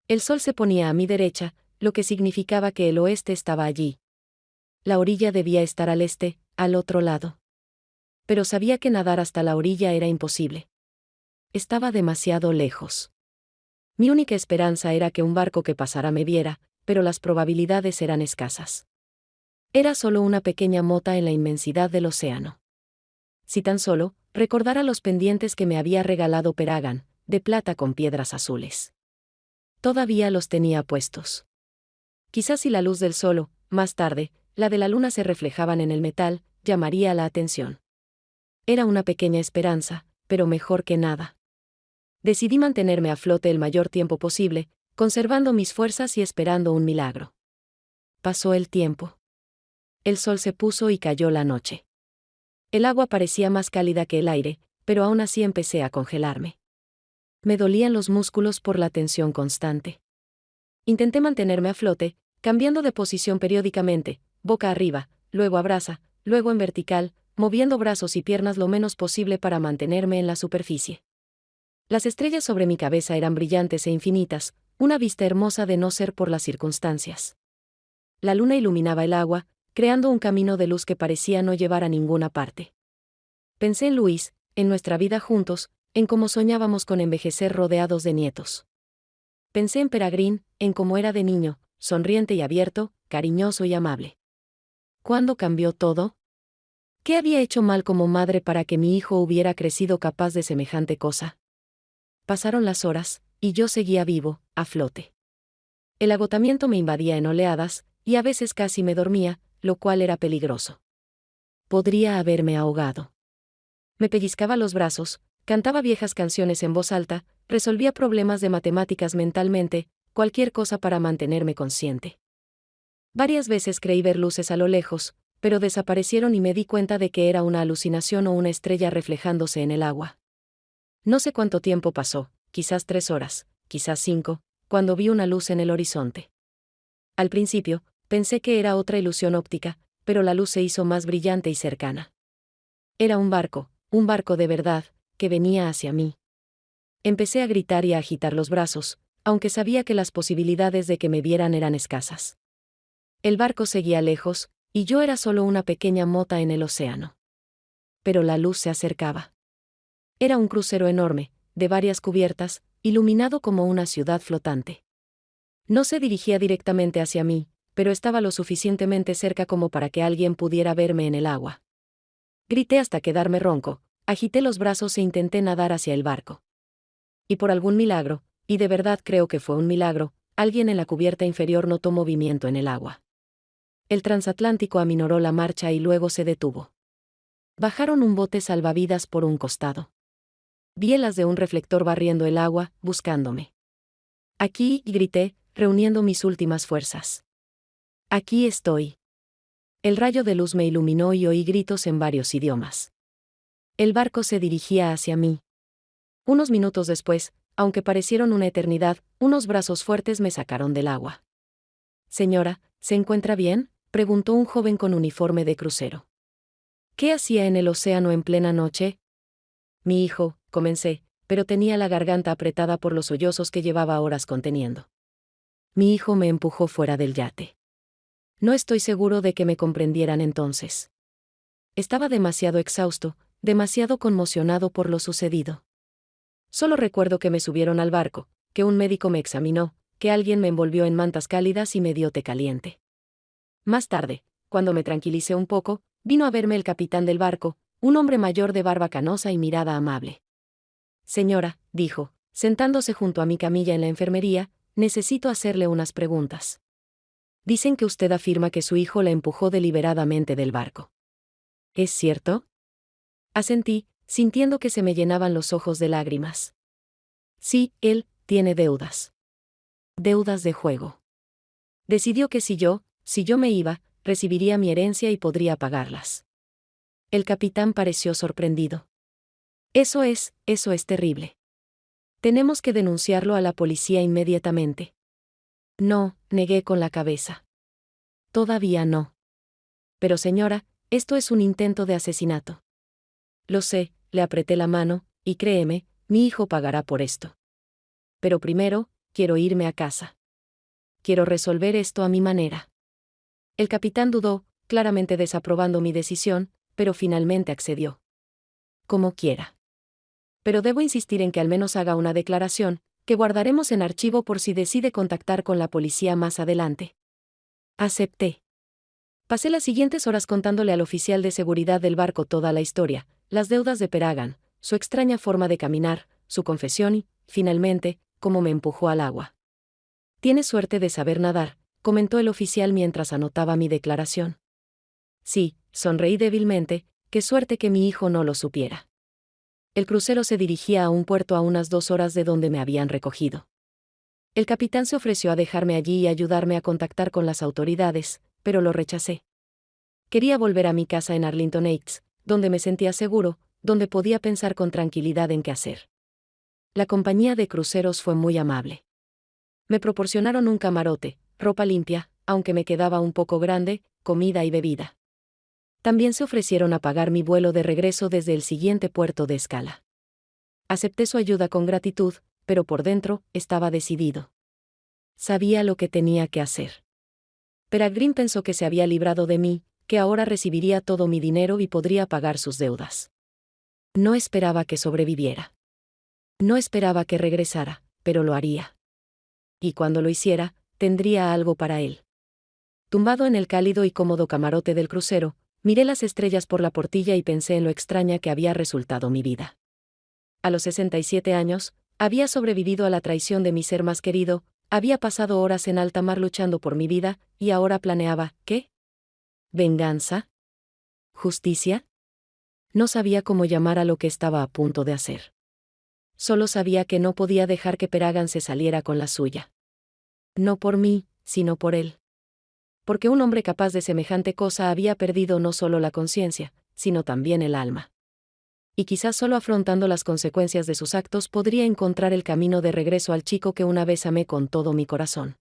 El sol se ponía a mi derecha, lo que significaba que el oeste estaba allí. La orilla debía estar al este, al otro lado. Pero sabía que nadar hasta la orilla era imposible. Estaba demasiado lejos. Mi única esperanza era que un barco que pasara me viera, pero las probabilidades eran escasas. Era solo una pequeña mota en la inmensidad del océano. Si tan solo recordara los pendientes que me había regalado Peragan, de plata con piedras azules. Todavía los tenía puestos. Quizás si la luz del sol, más tarde, la de la luna se reflejaban en el metal, llamaría la atención. Era una pequeña esperanza, pero mejor que nada. Decidí mantenerme a flote el mayor tiempo posible, conservando mis fuerzas y esperando un milagro. Pasó el tiempo. El sol se puso y cayó la noche. El agua parecía más cálida que el aire, pero aún así empecé a congelarme. Me dolían los músculos por la tensión constante. Intenté mantenerme a flote, cambiando de posición periódicamente, boca arriba, luego a brasa, luego en vertical, moviendo brazos y piernas lo menos posible para mantenerme en la superficie. Las estrellas sobre mi cabeza eran brillantes e infinitas, una vista hermosa de no ser por las circunstancias. La luna iluminaba el agua, creando un camino de luz que parecía no llevar a ninguna parte. Pensé en Luis, en nuestra vida juntos, en cómo soñábamos con envejecer rodeados de nietos. Pensé en Peregrine, en cómo era de niño, sonriente y abierto, cariñoso y amable. ¿Cuándo cambió todo? ¿Qué había hecho mal como madre para que mi hijo hubiera crecido capaz de semejante cosa? Pasaron las horas, y yo seguía vivo, a flote. El agotamiento me invadía en oleadas, y a veces casi me dormía, lo cual era peligroso. podría haberme ahogado. Me pellizcaba los brazos, cantaba viejas canciones en voz alta, resolvía problemas de matemáticas mentalmente, cualquier cosa para mantenerme consciente. Varias veces creí ver luces a lo lejos, pero desaparecieron y me di cuenta de que era una alucinación o una estrella reflejándose en el agua. No sé cuánto tiempo pasó, quizás 3 horas, quizás 5, cuando vi una luz en el horizonte. Al principio, pensé que era otra ilusión óptica, pero la luz se hizo más brillante y cercana. Era un barco de verdad, que venía hacia mí. Empecé a gritar y a agitar los brazos, aunque sabía que las posibilidades de que me vieran eran escasas. El barco seguía lejos, y yo era solo una pequeña mota en el océano. Pero la luz se acercaba. Era un crucero enorme, de varias cubiertas, iluminado como una ciudad flotante. No se dirigía directamente hacia mí, pero estaba lo suficientemente cerca como para que alguien pudiera verme en el agua. Grité hasta quedarme ronco, agité los brazos e intenté nadar hacia el barco. Y por algún milagro, y de verdad creo que fue un milagro, alguien en la cubierta inferior notó movimiento en el agua. El transatlántico aminoró la marcha y luego se detuvo. Bajaron un bote salvavidas por un costado. Vi las de un reflector barriendo el agua, buscándome. Aquí, grité, reuniendo mis últimas fuerzas. Aquí estoy. El rayo de luz me iluminó y oí gritos en varios idiomas. El barco se dirigía hacia mí. Unos minutos después, aunque parecieron una eternidad, unos brazos fuertes me sacaron del agua. Señora, ¿se encuentra bien?, preguntó un joven con uniforme de crucero. ¿Qué hacía en el océano en plena noche? Mi hijo, comencé, pero tenía la garganta apretada por los sollozos que llevaba horas conteniendo. Mi hijo me empujó fuera del yate. No estoy seguro de que me comprendieran entonces. Estaba demasiado exhausto, demasiado conmocionado por lo sucedido. Solo recuerdo que me subieron al barco, que un médico me examinó, que alguien me envolvió en mantas cálidas y me dio té caliente. Más tarde, cuando me tranquilicé un poco, vino a verme el capitán del barco, un hombre mayor de barba canosa y mirada amable. Señora, dijo, sentándose junto a mi camilla en la enfermería, necesito hacerle unas preguntas. Dicen que usted afirma que su hijo la empujó deliberadamente del barco. ¿Es cierto? Asentí, sintiendo que se me llenaban los ojos de lágrimas. Sí, él tiene deudas. Deudas de juego. Decidió que si yo me iba, recibiría mi herencia y podría pagarlas. El capitán pareció sorprendido. Eso es terrible. Tenemos que denunciarlo a la policía inmediatamente. No, negué con la cabeza. Todavía no. Pero señora, esto es un intento de asesinato. Lo sé, le apreté la mano, y créeme, mi hijo pagará por esto. Pero primero, quiero irme a casa. Quiero resolver esto a mi manera. El capitán dudó, claramente desaprobando mi decisión, pero finalmente accedió. Como quiera. Pero debo insistir en que al menos haga una declaración, que guardaremos en archivo por si decide contactar con la policía más adelante. Acepté. Pasé las siguientes horas contándole al oficial de seguridad del barco toda la historia, las deudas de Peragan, su extraña forma de caminar, su confesión y, finalmente, cómo me empujó al agua. «Tienes suerte de saber nadar», comentó el oficial mientras anotaba mi declaración. Sí, sonreí débilmente, qué suerte que mi hijo no lo supiera. El crucero se dirigía a un puerto a unas 2 horas de donde me habían recogido. El capitán se ofreció a dejarme allí y ayudarme a contactar con las autoridades, pero lo rechacé. Quería volver a mi casa en Arlington Heights, donde me sentía seguro, donde podía pensar con tranquilidad en qué hacer. La compañía de cruceros fue muy amable. Me proporcionaron un camarote, ropa limpia, aunque me quedaba un poco grande, comida y bebida. También se ofrecieron a pagar mi vuelo de regreso desde el siguiente puerto de escala. Acepté su ayuda con gratitud, pero por dentro, estaba decidido. Sabía lo que tenía que hacer. Peregrine pensó que se había librado de mí, que ahora recibiría todo mi dinero y podría pagar sus deudas. No esperaba que sobreviviera. No esperaba que regresara, pero lo haría. Y cuando lo hiciera, tendría algo para él. Tumbado en el cálido y cómodo camarote del crucero, miré las estrellas por la portilla y pensé en lo extraña que había resultado mi vida. A los 67 años, había sobrevivido a la traición de mi ser más querido, había pasado horas en alta mar luchando por mi vida, y ahora planeaba, ¿qué? ¿Venganza? ¿Justicia? No sabía cómo llamar a lo que estaba a punto de hacer. Solo sabía que no podía dejar que Peragan se saliera con la suya. No por mí, sino por él. Porque un hombre capaz de semejante cosa había perdido no solo la conciencia, sino también el alma. Y quizás solo afrontando las consecuencias de sus actos podría encontrar el camino de regreso al chico que una vez amé con todo mi corazón.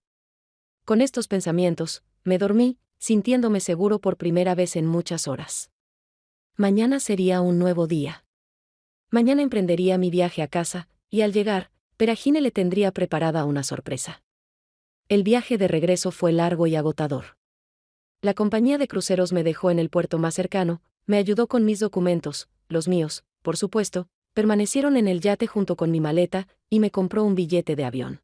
Con estos pensamientos, me dormí, sintiéndome seguro por primera vez en muchas horas. Mañana sería un nuevo día. Mañana emprendería mi viaje a casa, y al llegar, Peragine le tendría preparada una sorpresa. El viaje de regreso fue largo y agotador. La compañía de cruceros me dejó en el puerto más cercano, me ayudó con mis documentos, los míos, por supuesto, permanecieron en el yate junto con mi maleta, y me compró un billete de avión.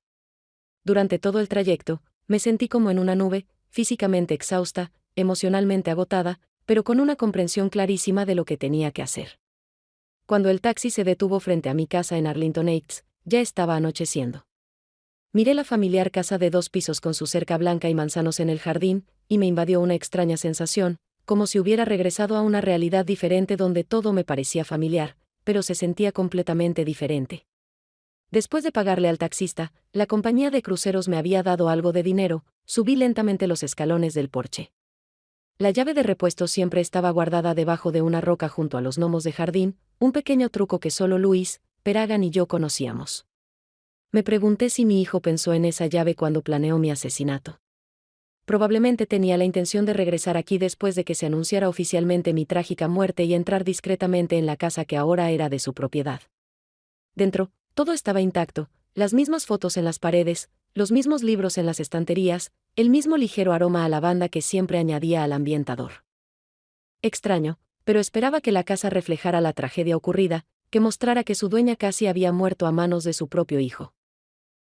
Durante todo el trayecto, me sentí como en una nube, físicamente exhausta, emocionalmente agotada, pero con una comprensión clarísima de lo que tenía que hacer. Cuando el taxi se detuvo frente a mi casa en Arlington Heights, ya estaba anocheciendo. Miré la familiar casa de 2 pisos con su cerca blanca y manzanos en el jardín, y me invadió una extraña sensación, como si hubiera regresado a una realidad diferente donde todo me parecía familiar, pero se sentía completamente diferente. Después de pagarle al taxista, la compañía de cruceros me había dado algo de dinero, subí lentamente los escalones del porche. La llave de repuesto siempre estaba guardada debajo de una roca junto a los gnomos de jardín, un pequeño truco que solo Luis, Peragan y yo conocíamos. Me pregunté si mi hijo pensó en esa llave cuando planeó mi asesinato. Probablemente tenía la intención de regresar aquí después de que se anunciara oficialmente mi trágica muerte y entrar discretamente en la casa que ahora era de su propiedad. Dentro, todo estaba intacto, las mismas fotos en las paredes, los mismos libros en las estanterías, el mismo ligero aroma a lavanda que siempre añadía al ambientador. Extraño, pero esperaba que la casa reflejara la tragedia ocurrida, que mostrara que su dueña casi había muerto a manos de su propio hijo.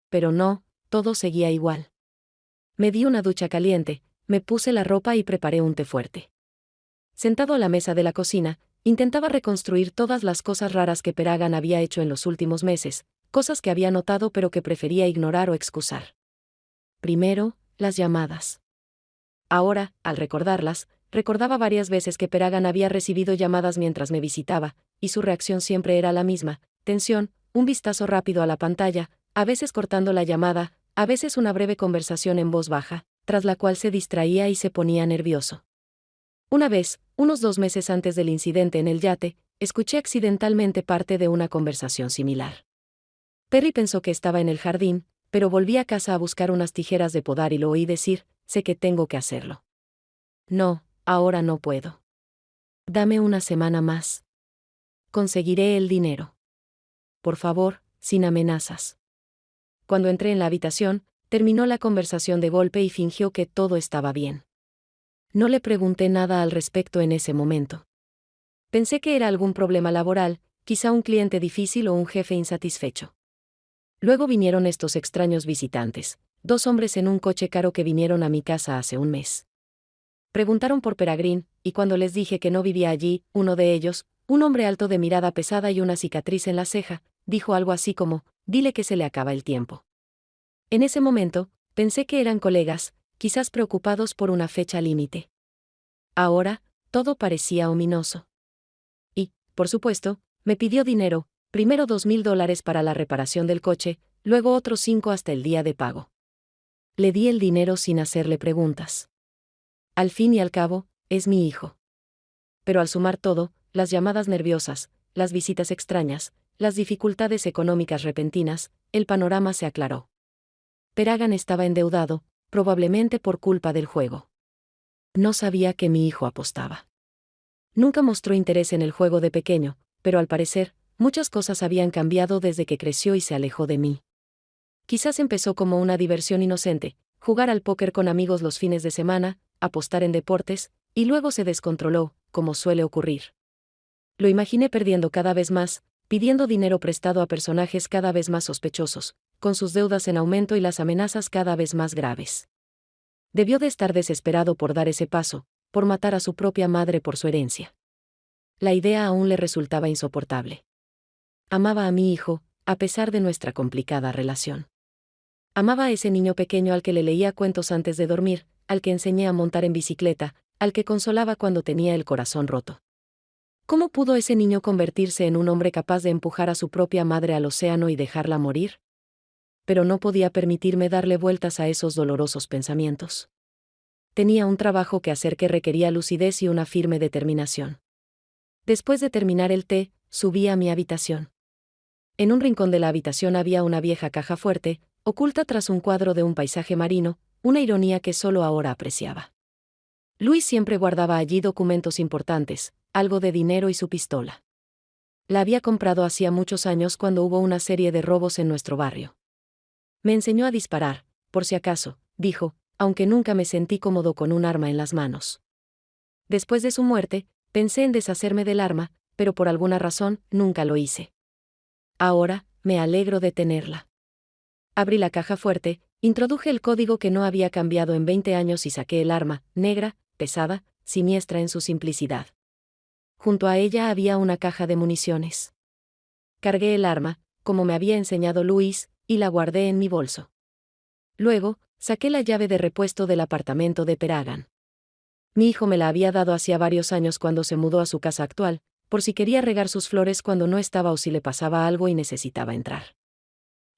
Pero no, todo seguía igual. Me di una ducha caliente, me puse la ropa y preparé un té fuerte. Sentado a la mesa de la cocina, intentaba reconstruir todas las cosas raras que Peragan había hecho en los últimos meses, cosas que había notado pero que prefería ignorar o excusar. Primero, las llamadas. Ahora, al recordarlas, recordaba varias veces que Peragan había recibido llamadas mientras me visitaba, y su reacción siempre era la misma: tensión, un vistazo rápido a la pantalla, a veces cortando la llamada, a veces una breve conversación en voz baja, tras la cual se distraía y se ponía nervioso. Una vez, unos 2 meses antes del incidente en el yate, escuché accidentalmente parte de una conversación similar. Perry pensó que estaba en el jardín, pero volví a casa a buscar unas tijeras de podar y lo oí decir: sé que tengo que hacerlo. No, ahora no puedo. Dame una semana más. Conseguiré el dinero. Por favor, sin amenazas. Cuando entré en la habitación, terminó la conversación de golpe y fingió que todo estaba bien. No le pregunté nada al respecto en ese momento. Pensé que era algún problema laboral, quizá un cliente difícil o un jefe insatisfecho. Luego vinieron estos extraños visitantes, 2 hombres en un coche caro que vinieron a mi casa hace un mes. Preguntaron por Peregrine, y cuando les dije que no vivía allí, uno de ellos, un hombre alto de mirada pesada y una cicatriz en la ceja, dijo algo así como: dile que se le acaba el tiempo. En ese momento, pensé que eran colegas, quizás preocupados por una fecha límite. Ahora, todo parecía ominoso. Y, por supuesto, me pidió dinero, primero $2,000 para la reparación del coche, luego otros 5 hasta el día de pago. Le di el dinero sin hacerle preguntas. Al fin y al cabo, es mi hijo. Pero al sumar todo, las llamadas nerviosas, las visitas extrañas, las dificultades económicas repentinas, el panorama se aclaró. Peragan estaba endeudado, probablemente por culpa del juego. No sabía que mi hijo apostaba. Nunca mostró interés en el juego de pequeño, pero al parecer, muchas cosas habían cambiado desde que creció y se alejó de mí. Quizás empezó como una diversión inocente, jugar al póker con amigos los fines de semana, apostar en deportes, y luego se descontroló, como suele ocurrir. Lo imaginé perdiendo cada vez más, pidiendo dinero prestado a personajes cada vez más sospechosos, con sus deudas en aumento y las amenazas cada vez más graves. Debió de estar desesperado por dar ese paso, por matar a su propia madre por su herencia. La idea aún le resultaba insoportable. Amaba a mi hijo, a pesar de nuestra complicada relación. Amaba a ese niño pequeño al que le leía cuentos antes de dormir, al que enseñé a montar en bicicleta, al que consolaba cuando tenía el corazón roto. ¿Cómo pudo ese niño convertirse en un hombre capaz de empujar a su propia madre al océano y dejarla morir? Pero no podía permitirme darle vueltas a esos dolorosos pensamientos. Tenía un trabajo que hacer que requería lucidez y una firme determinación. Después de terminar el té, subí a mi habitación. En un rincón de la habitación había una vieja caja fuerte, oculta tras un cuadro de un paisaje marino, una ironía que solo ahora apreciaba. Luis siempre guardaba allí documentos importantes, algo de dinero y su pistola. La había comprado hacía muchos años cuando hubo una serie de robos en nuestro barrio. Me enseñó a disparar, por si acaso, dijo, aunque nunca me sentí cómodo con un arma en las manos. Después de su muerte, pensé en deshacerme del arma, pero por alguna razón, nunca lo hice. Ahora, me alegro de tenerla. Abrí la caja fuerte, introduje el código que no había cambiado en 20 años y saqué el arma, negra, pesada, siniestra en su simplicidad. Junto a ella había una caja de municiones. Cargué el arma, como me había enseñado Luis, y la guardé en mi bolso. Luego, saqué la llave de repuesto del apartamento de Peragan. Mi hijo me la había dado hacía varios años cuando se mudó a su casa actual, por si quería regar sus flores cuando no estaba o si le pasaba algo y necesitaba entrar.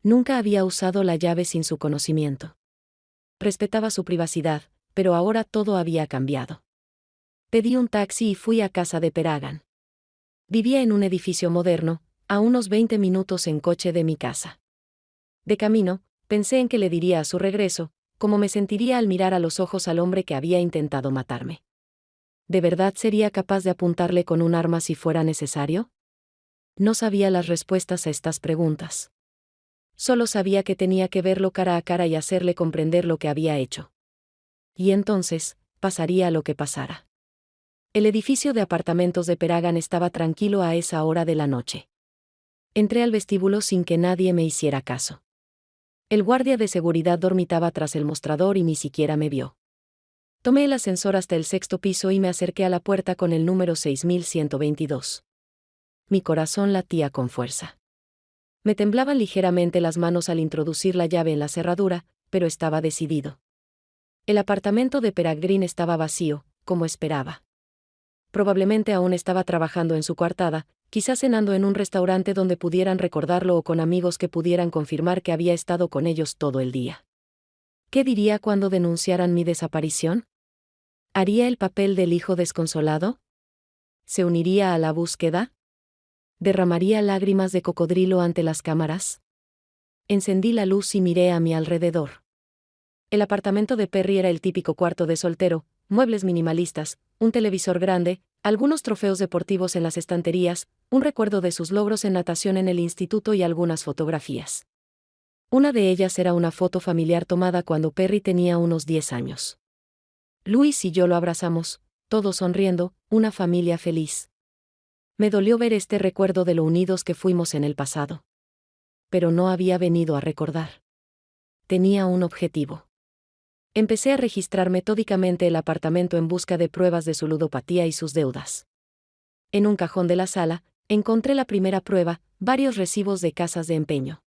Nunca había usado la llave sin su conocimiento. Respetaba su privacidad, pero ahora todo había cambiado. Pedí un taxi y fui a casa de Peragan. Vivía en un edificio moderno, a unos 20 minutos en coche de mi casa. De camino, pensé en qué le diría a su regreso, cómo me sentiría al mirar a los ojos al hombre que había intentado matarme. ¿De verdad sería capaz de apuntarle con un arma si fuera necesario? No sabía las respuestas a estas preguntas. Solo sabía que tenía que verlo cara a cara y hacerle comprender lo que había hecho. Y entonces, pasaría lo que pasara. El edificio de apartamentos de Peragan estaba tranquilo a esa hora de la noche. Entré al vestíbulo sin que nadie me hiciera caso. El guardia de seguridad dormitaba tras el mostrador y ni siquiera me vio. Tomé el ascensor hasta el 6º piso y me acerqué a la puerta con el número 6122. Mi corazón latía con fuerza. Me temblaban ligeramente las manos al introducir la llave en la cerradura, pero estaba decidido. El apartamento de Peregrine estaba vacío, como esperaba. Probablemente aún estaba trabajando en su coartada, quizás cenando en un restaurante donde pudieran recordarlo o con amigos que pudieran confirmar que había estado con ellos todo el día. ¿Qué diría cuando denunciaran mi desaparición? ¿Haría el papel del hijo desconsolado? ¿Se uniría a la búsqueda? ¿Derramaría lágrimas de cocodrilo ante las cámaras? Encendí la luz y miré a mi alrededor. El apartamento de Perry era el típico cuarto de soltero, muebles minimalistas, un televisor grande, algunos trofeos deportivos en las estanterías, un recuerdo de sus logros en natación en el instituto y algunas fotografías. Una de ellas era una foto familiar tomada cuando Perry tenía unos 10 años. Luis y yo lo abrazamos, todos sonriendo, una familia feliz. Me dolió ver este recuerdo de lo unidos que fuimos en el pasado. Pero no había venido a recordar. Tenía un objetivo. Empecé a registrar metódicamente el apartamento en busca de pruebas de su ludopatía y sus deudas. En un cajón de la sala, encontré la primera prueba, varios recibos de casas de empeño.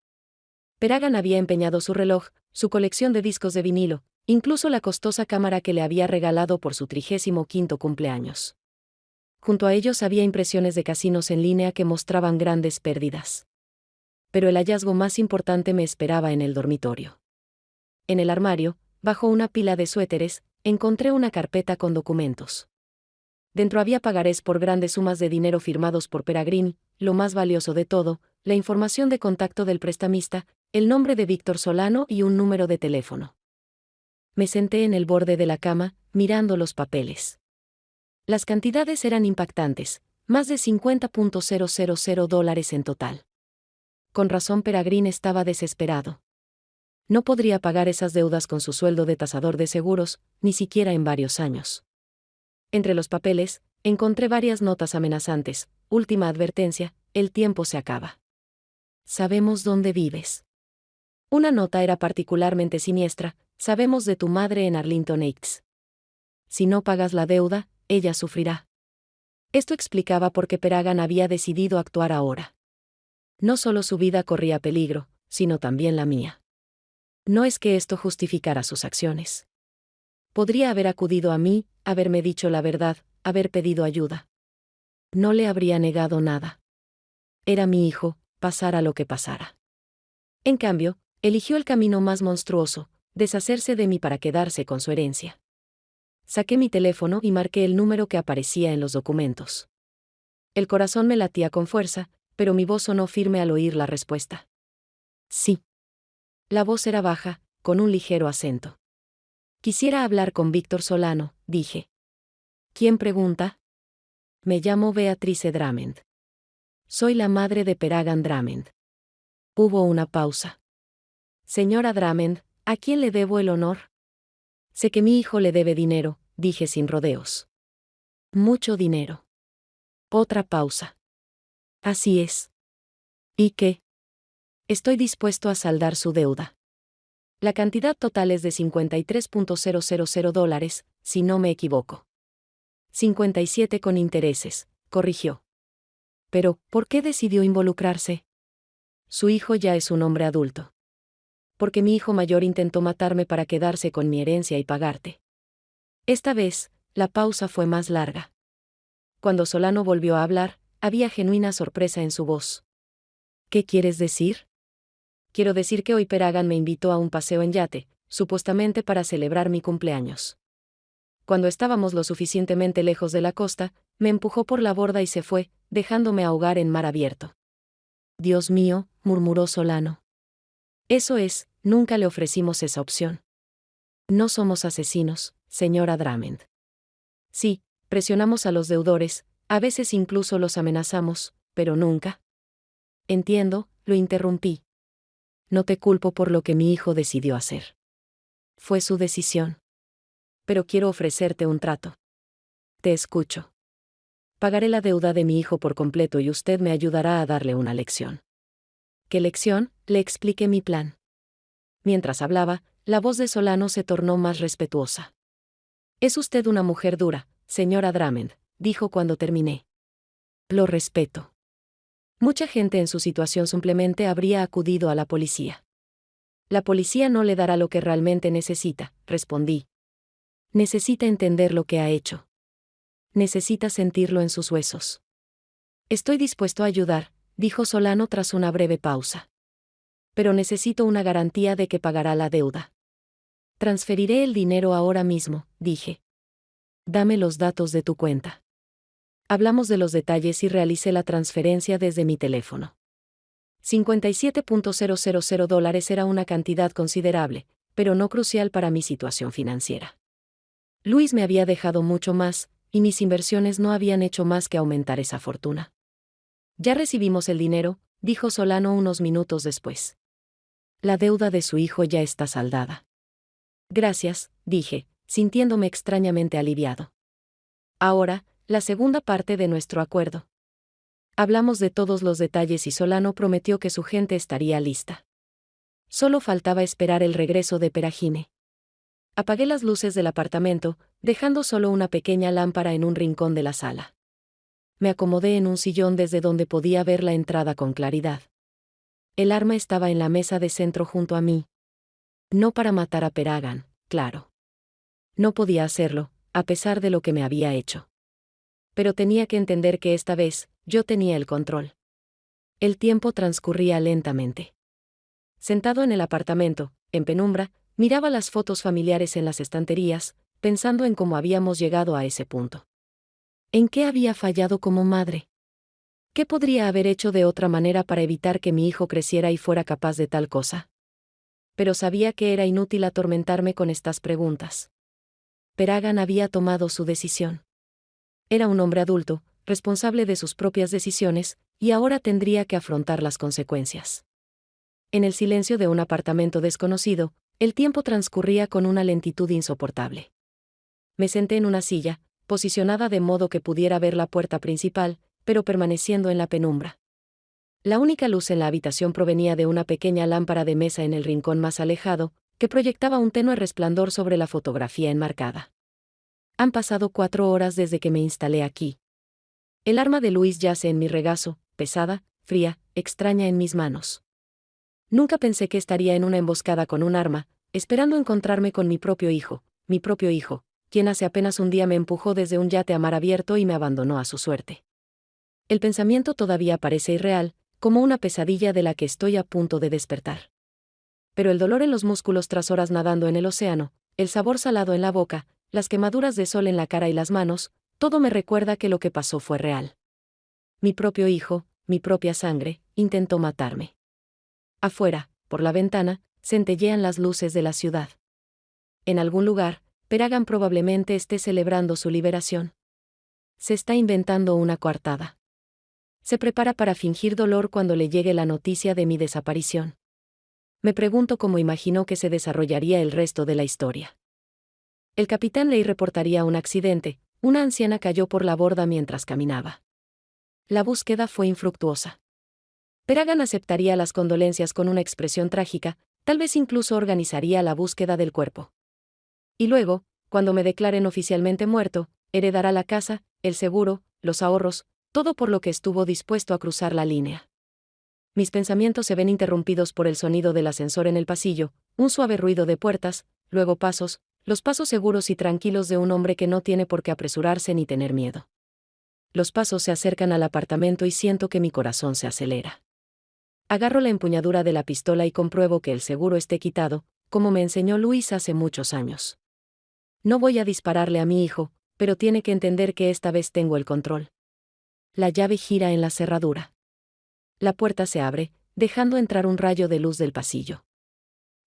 Peragan había empeñado su reloj, su colección de discos de vinilo, incluso la costosa cámara que le había regalado por su 35º cumpleaños. Junto a ellos había impresiones de casinos en línea que mostraban grandes pérdidas. Pero el hallazgo más importante me esperaba en el dormitorio. En el armario, bajo una pila de suéteres, encontré una carpeta con documentos. Dentro había pagarés por grandes sumas de dinero firmados por Peregrine, lo más valioso de todo, la información de contacto del prestamista, el nombre de Víctor Solano y un número de teléfono. Me senté en el borde de la cama, mirando los papeles. Las cantidades eran impactantes, más de $50,000 en total. Con razón Peregrine estaba desesperado. No podría pagar esas deudas con su sueldo de tasador de seguros, ni siquiera en varios años. Entre los papeles, encontré varias notas amenazantes. Última advertencia, el tiempo se acaba. Sabemos dónde vives. Una nota era particularmente siniestra, sabemos de tu madre en Arlington Heights. Si no pagas la deuda, ella sufrirá. Esto explicaba por qué Peragan había decidido actuar ahora. No solo su vida corría peligro, sino también la mía. No es que esto justificara sus acciones. Podría haber acudido a mí, haberme dicho la verdad, haber pedido ayuda. No le habría negado nada. Era mi hijo, pasara lo que pasara. En cambio, eligió el camino más monstruoso, deshacerse de mí para quedarse con su herencia. Saqué mi teléfono y marqué el número que aparecía en los documentos. El corazón me latía con fuerza, pero mi voz sonó firme al oír la respuesta. Sí. La voz era baja, con un ligero acento. Quisiera hablar con Víctor Solano, dije. ¿Quién pregunta? Me llamo Beatrice Drummond. Soy la madre de Peragan Drummond. Hubo una pausa. Señora Drummond, ¿a quién le debo el honor? Sé que mi hijo le debe dinero, dije sin rodeos. Mucho dinero. Otra pausa. Así es. ¿Y qué? Estoy dispuesto a saldar su deuda. La cantidad total es de $53,000, si no me equivoco. 57 con intereses, corrigió. Pero, ¿por qué decidió involucrarse? Su hijo ya es un hombre adulto. Porque mi hijo mayor intentó matarme para quedarse con mi herencia y pagarte. Esta vez, la pausa fue más larga. Cuando Solano volvió a hablar, había genuina sorpresa en su voz. ¿Qué quieres decir? Quiero decir que hoy Peragan me invitó a un paseo en yate, supuestamente para celebrar mi cumpleaños. Cuando estábamos lo suficientemente lejos de la costa, me empujó por la borda y se fue, dejándome ahogar en mar abierto. Dios mío, murmuró Solano. Eso es, nunca le ofrecimos esa opción. No somos asesinos, señora Drummond. Sí, presionamos a los deudores, a veces incluso los amenazamos, pero nunca. Entiendo, lo interrumpí. No te culpo por lo que mi hijo decidió hacer. Fue su decisión. Pero quiero ofrecerte un trato. Te escucho. Pagaré la deuda de mi hijo por completo y usted me ayudará a darle una lección. ¿Qué lección? Le expliqué mi plan. Mientras hablaba, la voz de Solano se tornó más respetuosa. Es usted una mujer dura, señora Drummond, dijo cuando terminé. Lo respeto. Mucha gente en su situación simplemente habría acudido a la policía. La policía no le dará lo que realmente necesita, respondí. Necesita entender lo que ha hecho. Necesita sentirlo en sus huesos. Estoy dispuesto a ayudar, dijo Solano tras una breve pausa. Pero necesito una garantía de que pagará la deuda. Transferiré el dinero ahora mismo, dije. Dame los datos de tu cuenta. Hablamos de los detalles y realicé la transferencia desde mi teléfono. $57,000 era una cantidad considerable, pero no crucial para mi situación financiera. Luis me había dejado mucho más, y mis inversiones no habían hecho más que aumentar esa fortuna. Ya recibimos el dinero, dijo Solano unos minutos después. La deuda de su hijo ya está saldada. Gracias, dije, sintiéndome extrañamente aliviado. Ahora, la segunda parte de nuestro acuerdo. Hablamos de todos los detalles y Solano prometió que su gente estaría lista. Solo faltaba esperar el regreso de Peragine. Apagué las luces del apartamento, dejando solo una pequeña lámpara en un rincón de la sala. Me acomodé en un sillón desde donde podía ver la entrada con claridad. El arma estaba en la mesa de centro junto a mí. No para matar a Peragan, claro. No podía hacerlo, a pesar de lo que me había hecho. Pero tenía que entender que esta vez, yo tenía el control. El tiempo transcurría lentamente. Sentado en el apartamento, en penumbra, miraba las fotos familiares en las estanterías, pensando en cómo habíamos llegado a ese punto. ¿En qué había fallado como madre? ¿Qué podría haber hecho de otra manera para evitar que mi hijo creciera y fuera capaz de tal cosa? Pero sabía que era inútil atormentarme con estas preguntas. Peragan había tomado su decisión. Era un hombre adulto, responsable de sus propias decisiones, y ahora tendría que afrontar las consecuencias. En el silencio de un apartamento desconocido, el tiempo transcurría con una lentitud insoportable. Me senté en una silla, posicionada de modo que pudiera ver la puerta principal, pero permaneciendo en la penumbra. La única luz en la habitación provenía de una pequeña lámpara de mesa en el rincón más alejado, que proyectaba un tenue resplandor sobre la fotografía enmarcada. Han pasado 4 horas desde que me instalé aquí. El arma de Luis yace en mi regazo, pesada, fría, extraña en mis manos. Nunca pensé que estaría en una emboscada con un arma, esperando encontrarme con mi propio hijo, mi propio hijo, quien hace apenas un día me empujó desde un yate a mar abierto y me abandonó a su suerte. El pensamiento todavía parece irreal, como una pesadilla de la que estoy a punto de despertar. Pero el dolor en los músculos tras horas nadando en el océano, el sabor salado en la boca, las quemaduras de sol en la cara y las manos, todo me recuerda que lo que pasó fue real. Mi propio hijo, mi propia sangre, intentó matarme. Afuera, por la ventana, centellean las luces de la ciudad. En algún lugar, Peragan probablemente esté celebrando su liberación. Se está inventando una coartada. Se prepara para fingir dolor cuando le llegue la noticia de mi desaparición. Me pregunto cómo imaginó que se desarrollaría el resto de la historia. El capitán Ley reportaría un accidente, una anciana cayó por la borda mientras caminaba. La búsqueda fue infructuosa. Peragan aceptaría las condolencias con una expresión trágica, tal vez incluso organizaría la búsqueda del cuerpo. Y luego, cuando me declaren oficialmente muerto, heredará la casa, el seguro, los ahorros, todo por lo que estuvo dispuesto a cruzar la línea. Mis pensamientos se ven interrumpidos por el sonido del ascensor en el pasillo, un suave ruido de puertas, luego pasos, los pasos seguros y tranquilos de un hombre que no tiene por qué apresurarse ni tener miedo. Los pasos se acercan al apartamento y siento que mi corazón se acelera. Agarro la empuñadura de la pistola y compruebo que el seguro esté quitado, como me enseñó Luis hace muchos años. No voy a dispararle a mi hijo, pero tiene que entender que esta vez tengo el control. La llave gira en la cerradura. La puerta se abre, dejando entrar un rayo de luz del pasillo.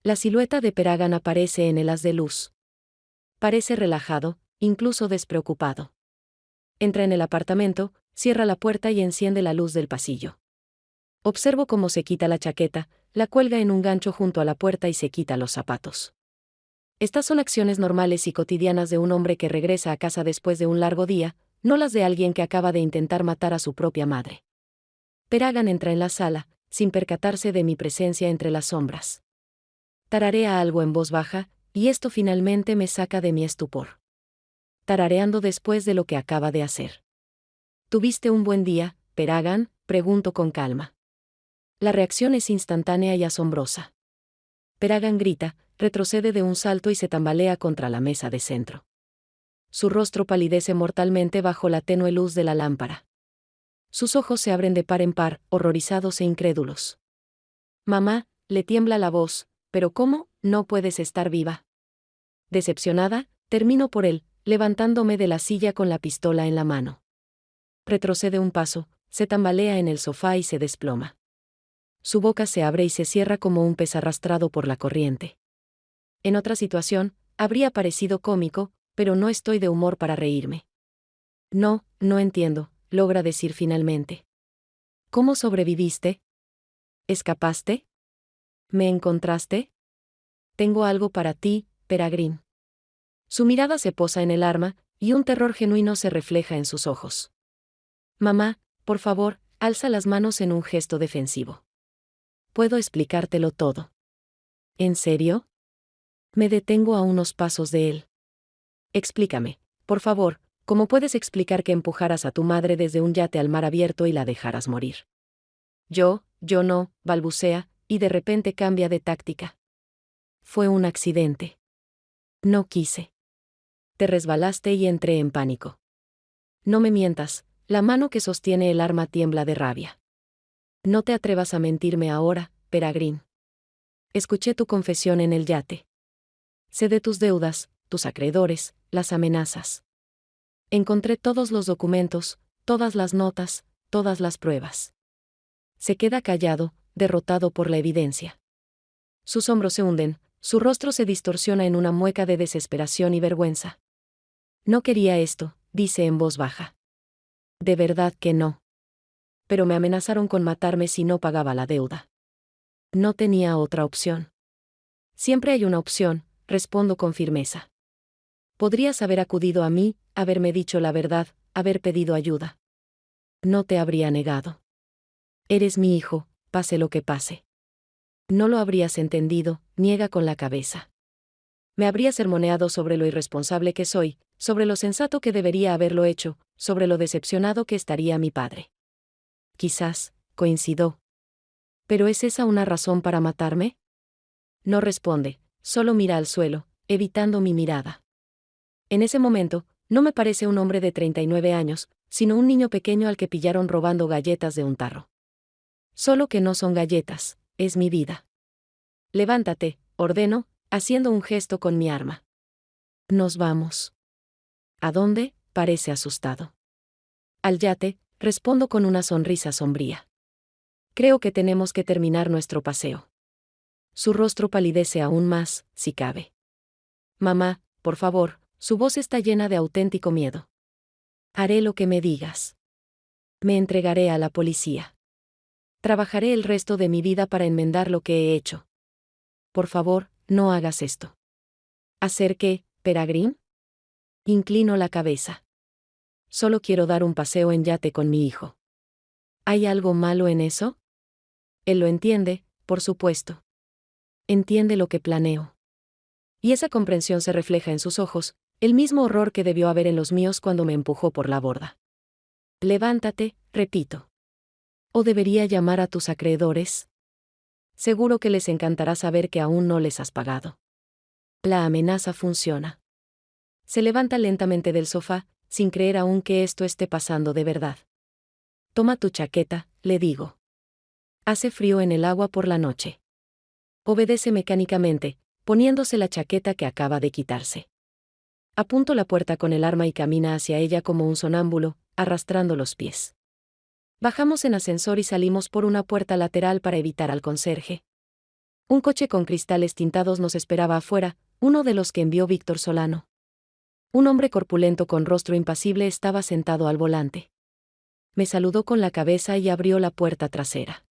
La silueta de Peragan aparece en el haz de luz. Parece relajado, incluso despreocupado. Entra en el apartamento, cierra la puerta y enciende la luz del pasillo. Observo cómo se quita la chaqueta, la cuelga en un gancho junto a la puerta y se quita los zapatos. Estas son acciones normales y cotidianas de un hombre que regresa a casa después de un largo día, no las de alguien que acaba de intentar matar a su propia madre. Peragan entra en la sala, sin percatarse de mi presencia entre las sombras. Tararea algo en voz baja, y esto finalmente me saca de mi estupor. Tarareando después de lo que acaba de hacer. ¿Tuviste un buen día, Peragan?, pregunto con calma. La reacción es instantánea y asombrosa. Peragan grita, retrocede de un salto y se tambalea contra la mesa de centro. Su rostro palidece mortalmente bajo la tenue luz de la lámpara. Sus ojos se abren de par en par, horrorizados e incrédulos. Mamá, le tiembla la voz, ¿pero cómo? No puedes estar viva. Decepcionada, termino por él, levantándome de la silla con la pistola en la mano. Retrocede un paso, se tambalea en el sofá y se desploma. Su boca se abre y se cierra como un pez arrastrado por la corriente. En otra situación, habría parecido cómico, pero no estoy de humor para reírme. No, no entiendo, logra decir finalmente. ¿Cómo sobreviviste? ¿Escapaste? ¿Me encontraste? Tengo algo para ti, Peregrine. Su mirada se posa en el arma, y un terror genuino se refleja en sus ojos. Mamá, por favor, alza las manos en un gesto defensivo. Puedo explicártelo todo. ¿En serio? Me detengo a unos pasos de él. Explícame, por favor, ¿cómo puedes explicar que empujaras a tu madre desde un yate al mar abierto y la dejaras morir? Yo no, balbucea, y de repente cambia de táctica. Fue un accidente. No quise. Te resbalaste y entré en pánico. No me mientas, la mano que sostiene el arma tiembla de rabia. No te atrevas a mentirme ahora, Peregrine. Escuché tu confesión en el yate. Sé de tus deudas, tus acreedores, las amenazas. Encontré todos los documentos, todas las notas, todas las pruebas. Se queda callado, derrotado por la evidencia. Sus hombros se hunden, su rostro se distorsiona en una mueca de desesperación y vergüenza. No quería esto, dice en voz baja. De verdad que no. Pero me amenazaron con matarme si no pagaba la deuda. No tenía otra opción. Siempre hay una opción, respondo con firmeza. Podrías haber acudido a mí, haberme dicho la verdad, haber pedido ayuda. No te habría negado. Eres mi hijo, pase lo que pase. No lo habrías entendido, niega con la cabeza. Me habría sermoneado sobre lo irresponsable que soy, sobre lo sensato que debería haberlo hecho, sobre lo decepcionado que estaría mi padre. Quizás, coincido. ¿Pero es esa una razón para matarme? No responde, solo mira al suelo, evitando mi mirada. En ese momento, no me parece un hombre de 39 años, sino un niño pequeño al que pillaron robando galletas de un tarro. Solo que no son galletas, es mi vida. Levántate, ordeno, haciendo un gesto con mi arma. Nos vamos. ¿A dónde? Parece asustado. Al yate, respondo con una sonrisa sombría. Creo que tenemos que terminar nuestro paseo. Su rostro palidece aún más, si cabe. Mamá, por favor, su voz está llena de auténtico miedo. Haré lo que me digas. Me entregaré a la policía. Trabajaré el resto de mi vida para enmendar lo que he hecho. Por favor, no hagas esto. ¿Hacer qué, Peregrine? Inclino la cabeza. Solo quiero dar un paseo en yate con mi hijo. ¿Hay algo malo en eso? Él lo entiende, por supuesto. Entiende lo que planeo. Y esa comprensión se refleja en sus ojos, el mismo horror que debió haber en los míos cuando me empujó por la borda. Levántate, repito. ¿O debería llamar a tus acreedores? Seguro que les encantará saber que aún no les has pagado. La amenaza funciona. Se levanta lentamente del sofá, sin creer aún que esto esté pasando de verdad. Toma tu chaqueta, le digo. Hace frío en el agua por la noche. Obedece mecánicamente, poniéndose la chaqueta que acaba de quitarse. Apunto la puerta con el arma y camina hacia ella como un sonámbulo, arrastrando los pies. Bajamos en ascensor y salimos por una puerta lateral para evitar al conserje. Un coche con cristales tintados nos esperaba afuera, uno de los que envió Víctor Solano. Un hombre corpulento con rostro impasible estaba sentado al volante. Me saludó con la cabeza y abrió la puerta trasera.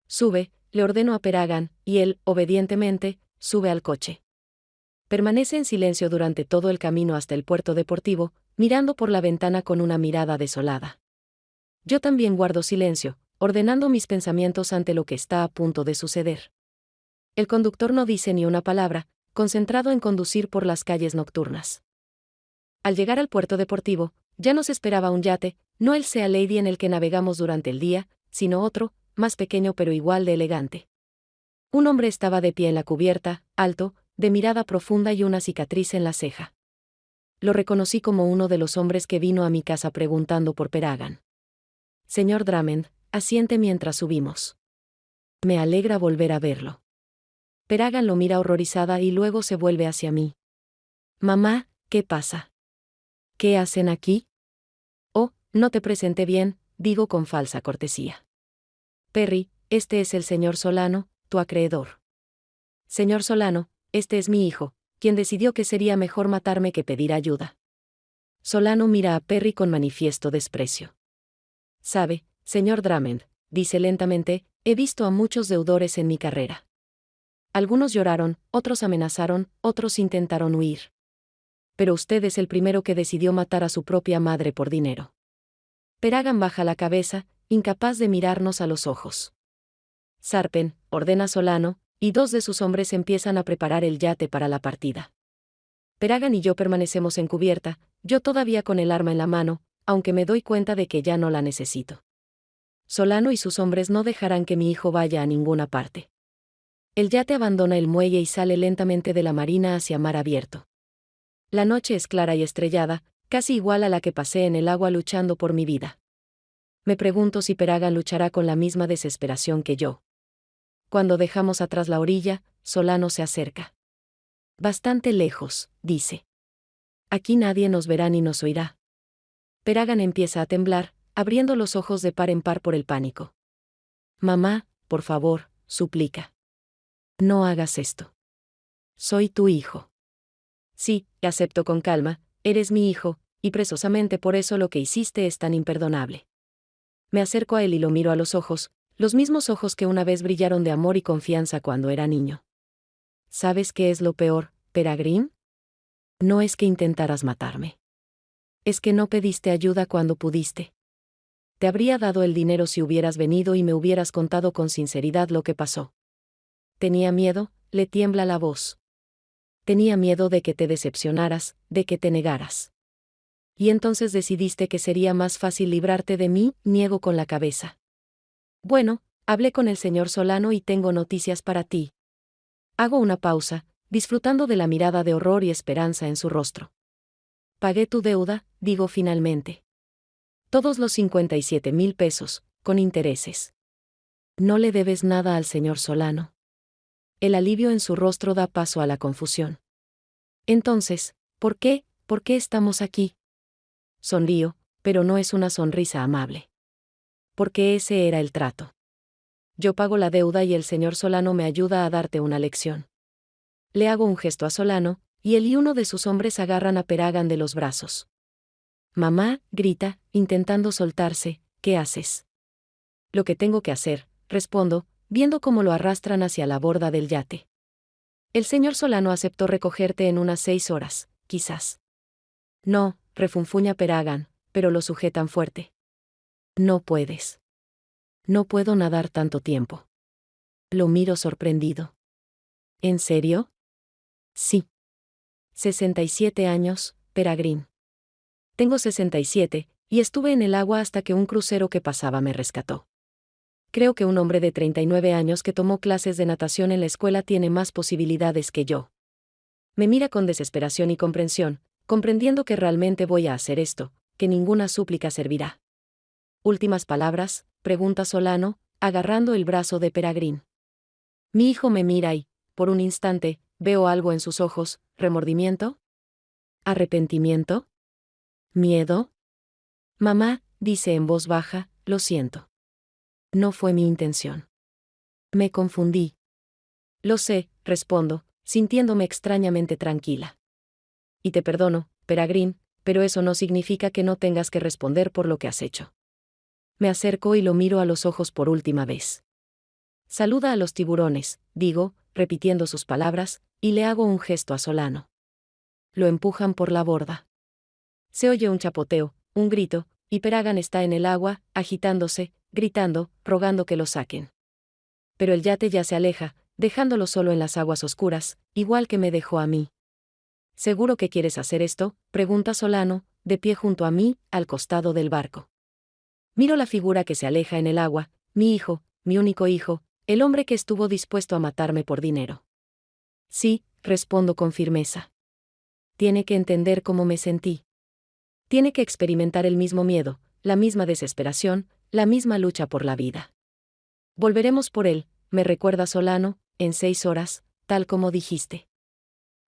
Sube, le ordeno a Peragan, y él, obedientemente, sube al coche. Permanece en silencio durante todo el camino hasta el puerto deportivo, mirando por la ventana con una mirada desolada. Yo también guardo silencio, ordenando mis pensamientos ante lo que está a punto de suceder. El conductor no dice ni una palabra, concentrado en conducir por las calles nocturnas. Al llegar al puerto deportivo, ya nos esperaba un yate, no el Sea Lady en el que navegamos durante el día, sino otro, más pequeño pero igual de elegante. Un hombre estaba de pie en la cubierta, alto, de mirada profunda y una cicatriz en la ceja. Lo reconocí como uno de los hombres que vino a mi casa preguntando por Peragan. Señor Drummond, asiente mientras subimos. Me alegra volver a verlo. Peragan lo mira horrorizada y luego se vuelve hacia mí. Mamá, ¿qué pasa? ¿Qué hacen aquí? Oh, no te presenté bien, digo con falsa cortesía. Perry, este es el señor Solano, tu acreedor. Señor Solano, este es mi hijo, quien decidió que sería mejor matarme que pedir ayuda. Solano mira a Perry con manifiesto desprecio. Sabe, señor Drummond, dice lentamente, he visto a muchos deudores en mi carrera. Algunos lloraron, otros amenazaron, otros intentaron huir. Pero usted es el primero que decidió matar a su propia madre por dinero. Peragan baja la cabeza, incapaz de mirarnos a los ojos. Zarpen, ordena Solano, y dos de sus hombres empiezan a preparar el yate para la partida. Peragan y yo permanecemos en cubierta, yo todavía con el arma en la mano, aunque me doy cuenta de que ya no la necesito. Solano y sus hombres no dejarán que mi hijo vaya a ninguna parte. El yate abandona el muelle y sale lentamente de la marina hacia mar abierto. La noche es clara y estrellada, casi igual a la que pasé en el agua luchando por mi vida. Me pregunto si Peragan luchará con la misma desesperación que yo. Cuando dejamos atrás la orilla, Solano se acerca. Bastante lejos, dice. Aquí nadie nos verá ni nos oirá. Peragan empieza a temblar, abriendo los ojos de par en par por el pánico. Mamá, por favor, suplica. No hagas esto. Soy tu hijo. Sí, acepto con calma, eres mi hijo, y precisamente por eso lo que hiciste es tan imperdonable. Me acerco a él y lo miro a los ojos, los mismos ojos que una vez brillaron de amor y confianza cuando era niño. ¿Sabes qué es lo peor, Peregrine? No es que intentaras matarme. Es que no pediste ayuda cuando pudiste. Te habría dado el dinero si hubieras venido y me hubieras contado con sinceridad lo que pasó. Tenía miedo, le tiembla la voz. Tenía miedo de que te decepcionaras, de que te negaras. Y entonces decidiste que sería más fácil librarte de mí, niego con la cabeza. Bueno, hablé con el señor Solano y tengo noticias para ti. Hago una pausa, disfrutando de la mirada de horror y esperanza en su rostro. Pagué tu deuda, digo finalmente. Todos los 57,000 pesos, con intereses. No le debes nada al señor Solano. El alivio en su rostro da paso a la confusión. Entonces, ¿por qué estamos aquí? Sonrío, pero no es una sonrisa amable. Porque ese era el trato. Yo pago la deuda y el señor Solano me ayuda a darte una lección. Le hago un gesto a Solano, y él y uno de sus hombres agarran a Peragan de los brazos. Mamá, grita, intentando soltarse, ¿qué haces? Lo que tengo que hacer, respondo, viendo cómo lo arrastran hacia la borda del yate. El señor Solano aceptó recogerte en unas 6 horas, quizás. No, refunfuña Peragan, pero lo sujetan fuerte. No puedes. No puedo nadar tanto tiempo. Lo miro sorprendido. ¿En serio? Sí. 67 años, Peregrine. Tengo 67, y estuve en el agua hasta que un crucero que pasaba me rescató. Creo que un hombre de 39 años que tomó clases de natación en la escuela tiene más posibilidades que yo. Me mira con desesperación y comprensión, comprendiendo que realmente voy a hacer esto, que ninguna súplica servirá. ¿Últimas palabras?, pregunta Solano, agarrando el brazo de Peregrine. Mi hijo me mira y, por un instante, veo algo en sus ojos, remordimiento. ¿Arrepentimiento? ¿Miedo? Mamá, dice en voz baja, lo siento. No fue mi intención. Me confundí. Lo sé, respondo, sintiéndome extrañamente tranquila. Y te perdono, Peregrine, pero eso no significa que no tengas que responder por lo que has hecho. Me acerco y lo miro a los ojos por última vez. Saluda a los tiburones, digo, repitiendo sus palabras, y le hago un gesto a Solano. Lo empujan por la borda. Se oye un chapoteo, un grito, y Peragan está en el agua, agitándose, gritando, rogando que lo saquen. Pero el yate ya se aleja, dejándolo solo en las aguas oscuras, igual que me dejó a mí. ¿Seguro que quieres hacer esto?, pregunta Solano, de pie junto a mí, al costado del barco. Miro la figura que se aleja en el agua, mi hijo, mi único hijo, el hombre que estuvo dispuesto a matarme por dinero. Sí, respondo con firmeza. Tiene que entender cómo me sentí. Tiene que experimentar el mismo miedo, la misma desesperación, la misma lucha por la vida. Volveremos por él, me recuerda Solano, en 6 horas, tal como dijiste.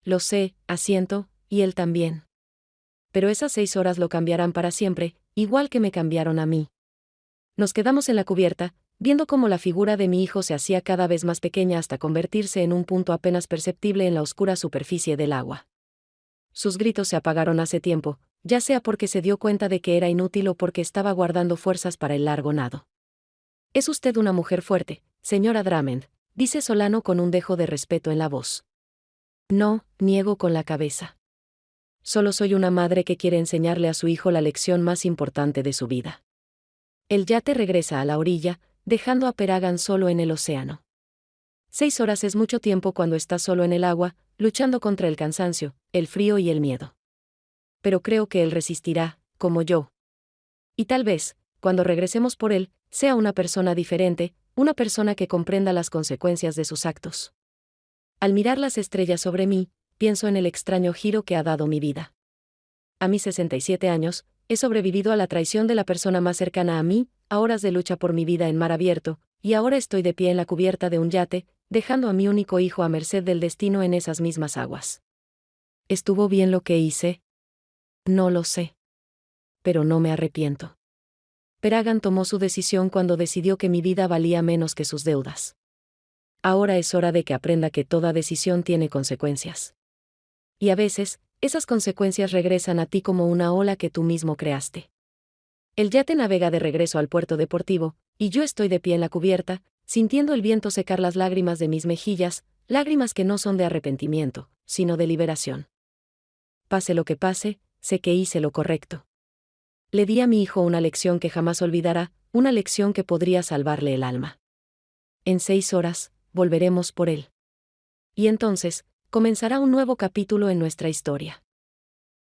Lo sé, asiento, y él también. Pero esas 6 horas lo cambiarán para siempre, igual que me cambiaron a mí. Nos quedamos en la cubierta, viendo cómo la figura de mi hijo se hacía cada vez más pequeña hasta convertirse en un punto apenas perceptible en la oscura superficie del agua. Sus gritos se apagaron hace tiempo, ya sea porque se dio cuenta de que era inútil o porque estaba guardando fuerzas para el largo nado. Es usted una mujer fuerte, señora Drummond, dice Solano con un dejo de respeto en la voz. No, niego con la cabeza. Solo soy una madre que quiere enseñarle a su hijo la lección más importante de su vida. El yate regresa a la orilla, dejando a Peragan solo en el océano. 6 horas es mucho tiempo cuando estás solo en el agua, luchando contra el cansancio, el frío y el miedo. Pero creo que él resistirá, como yo. Y tal vez, cuando regresemos por él, sea una persona diferente, una persona que comprenda las consecuencias de sus actos. Al mirar las estrellas sobre mí, pienso en el extraño giro que ha dado mi vida. A mis 67 años, he sobrevivido a la traición de la persona más cercana a mí, a horas de lucha por mi vida en mar abierto, y ahora estoy de pie en la cubierta de un yate, dejando a mi único hijo a merced del destino en esas mismas aguas. ¿Estuvo bien lo que hice? No lo sé. Pero no me arrepiento. Peragan tomó su decisión cuando decidió que mi vida valía menos que sus deudas. Ahora es hora de que aprenda que toda decisión tiene consecuencias. Y a veces, esas consecuencias regresan a ti como una ola que tú mismo creaste. El yate navega de regreso al puerto deportivo, y yo estoy de pie en la cubierta, sintiendo el viento secar las lágrimas de mis mejillas, lágrimas que no son de arrepentimiento, sino de liberación. Pase lo que pase, sé que hice lo correcto. Le di a mi hijo una lección que jamás olvidará, una lección que podría salvarle el alma. En 6 horas, volveremos por él. Y entonces, comenzará un nuevo capítulo en nuestra historia.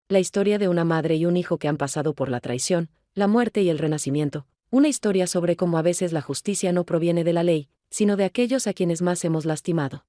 La historia de una madre y un hijo que han pasado por la traición, la muerte y el renacimiento, una historia sobre cómo a veces la justicia no proviene de la ley, sino de aquellos a quienes más hemos lastimado.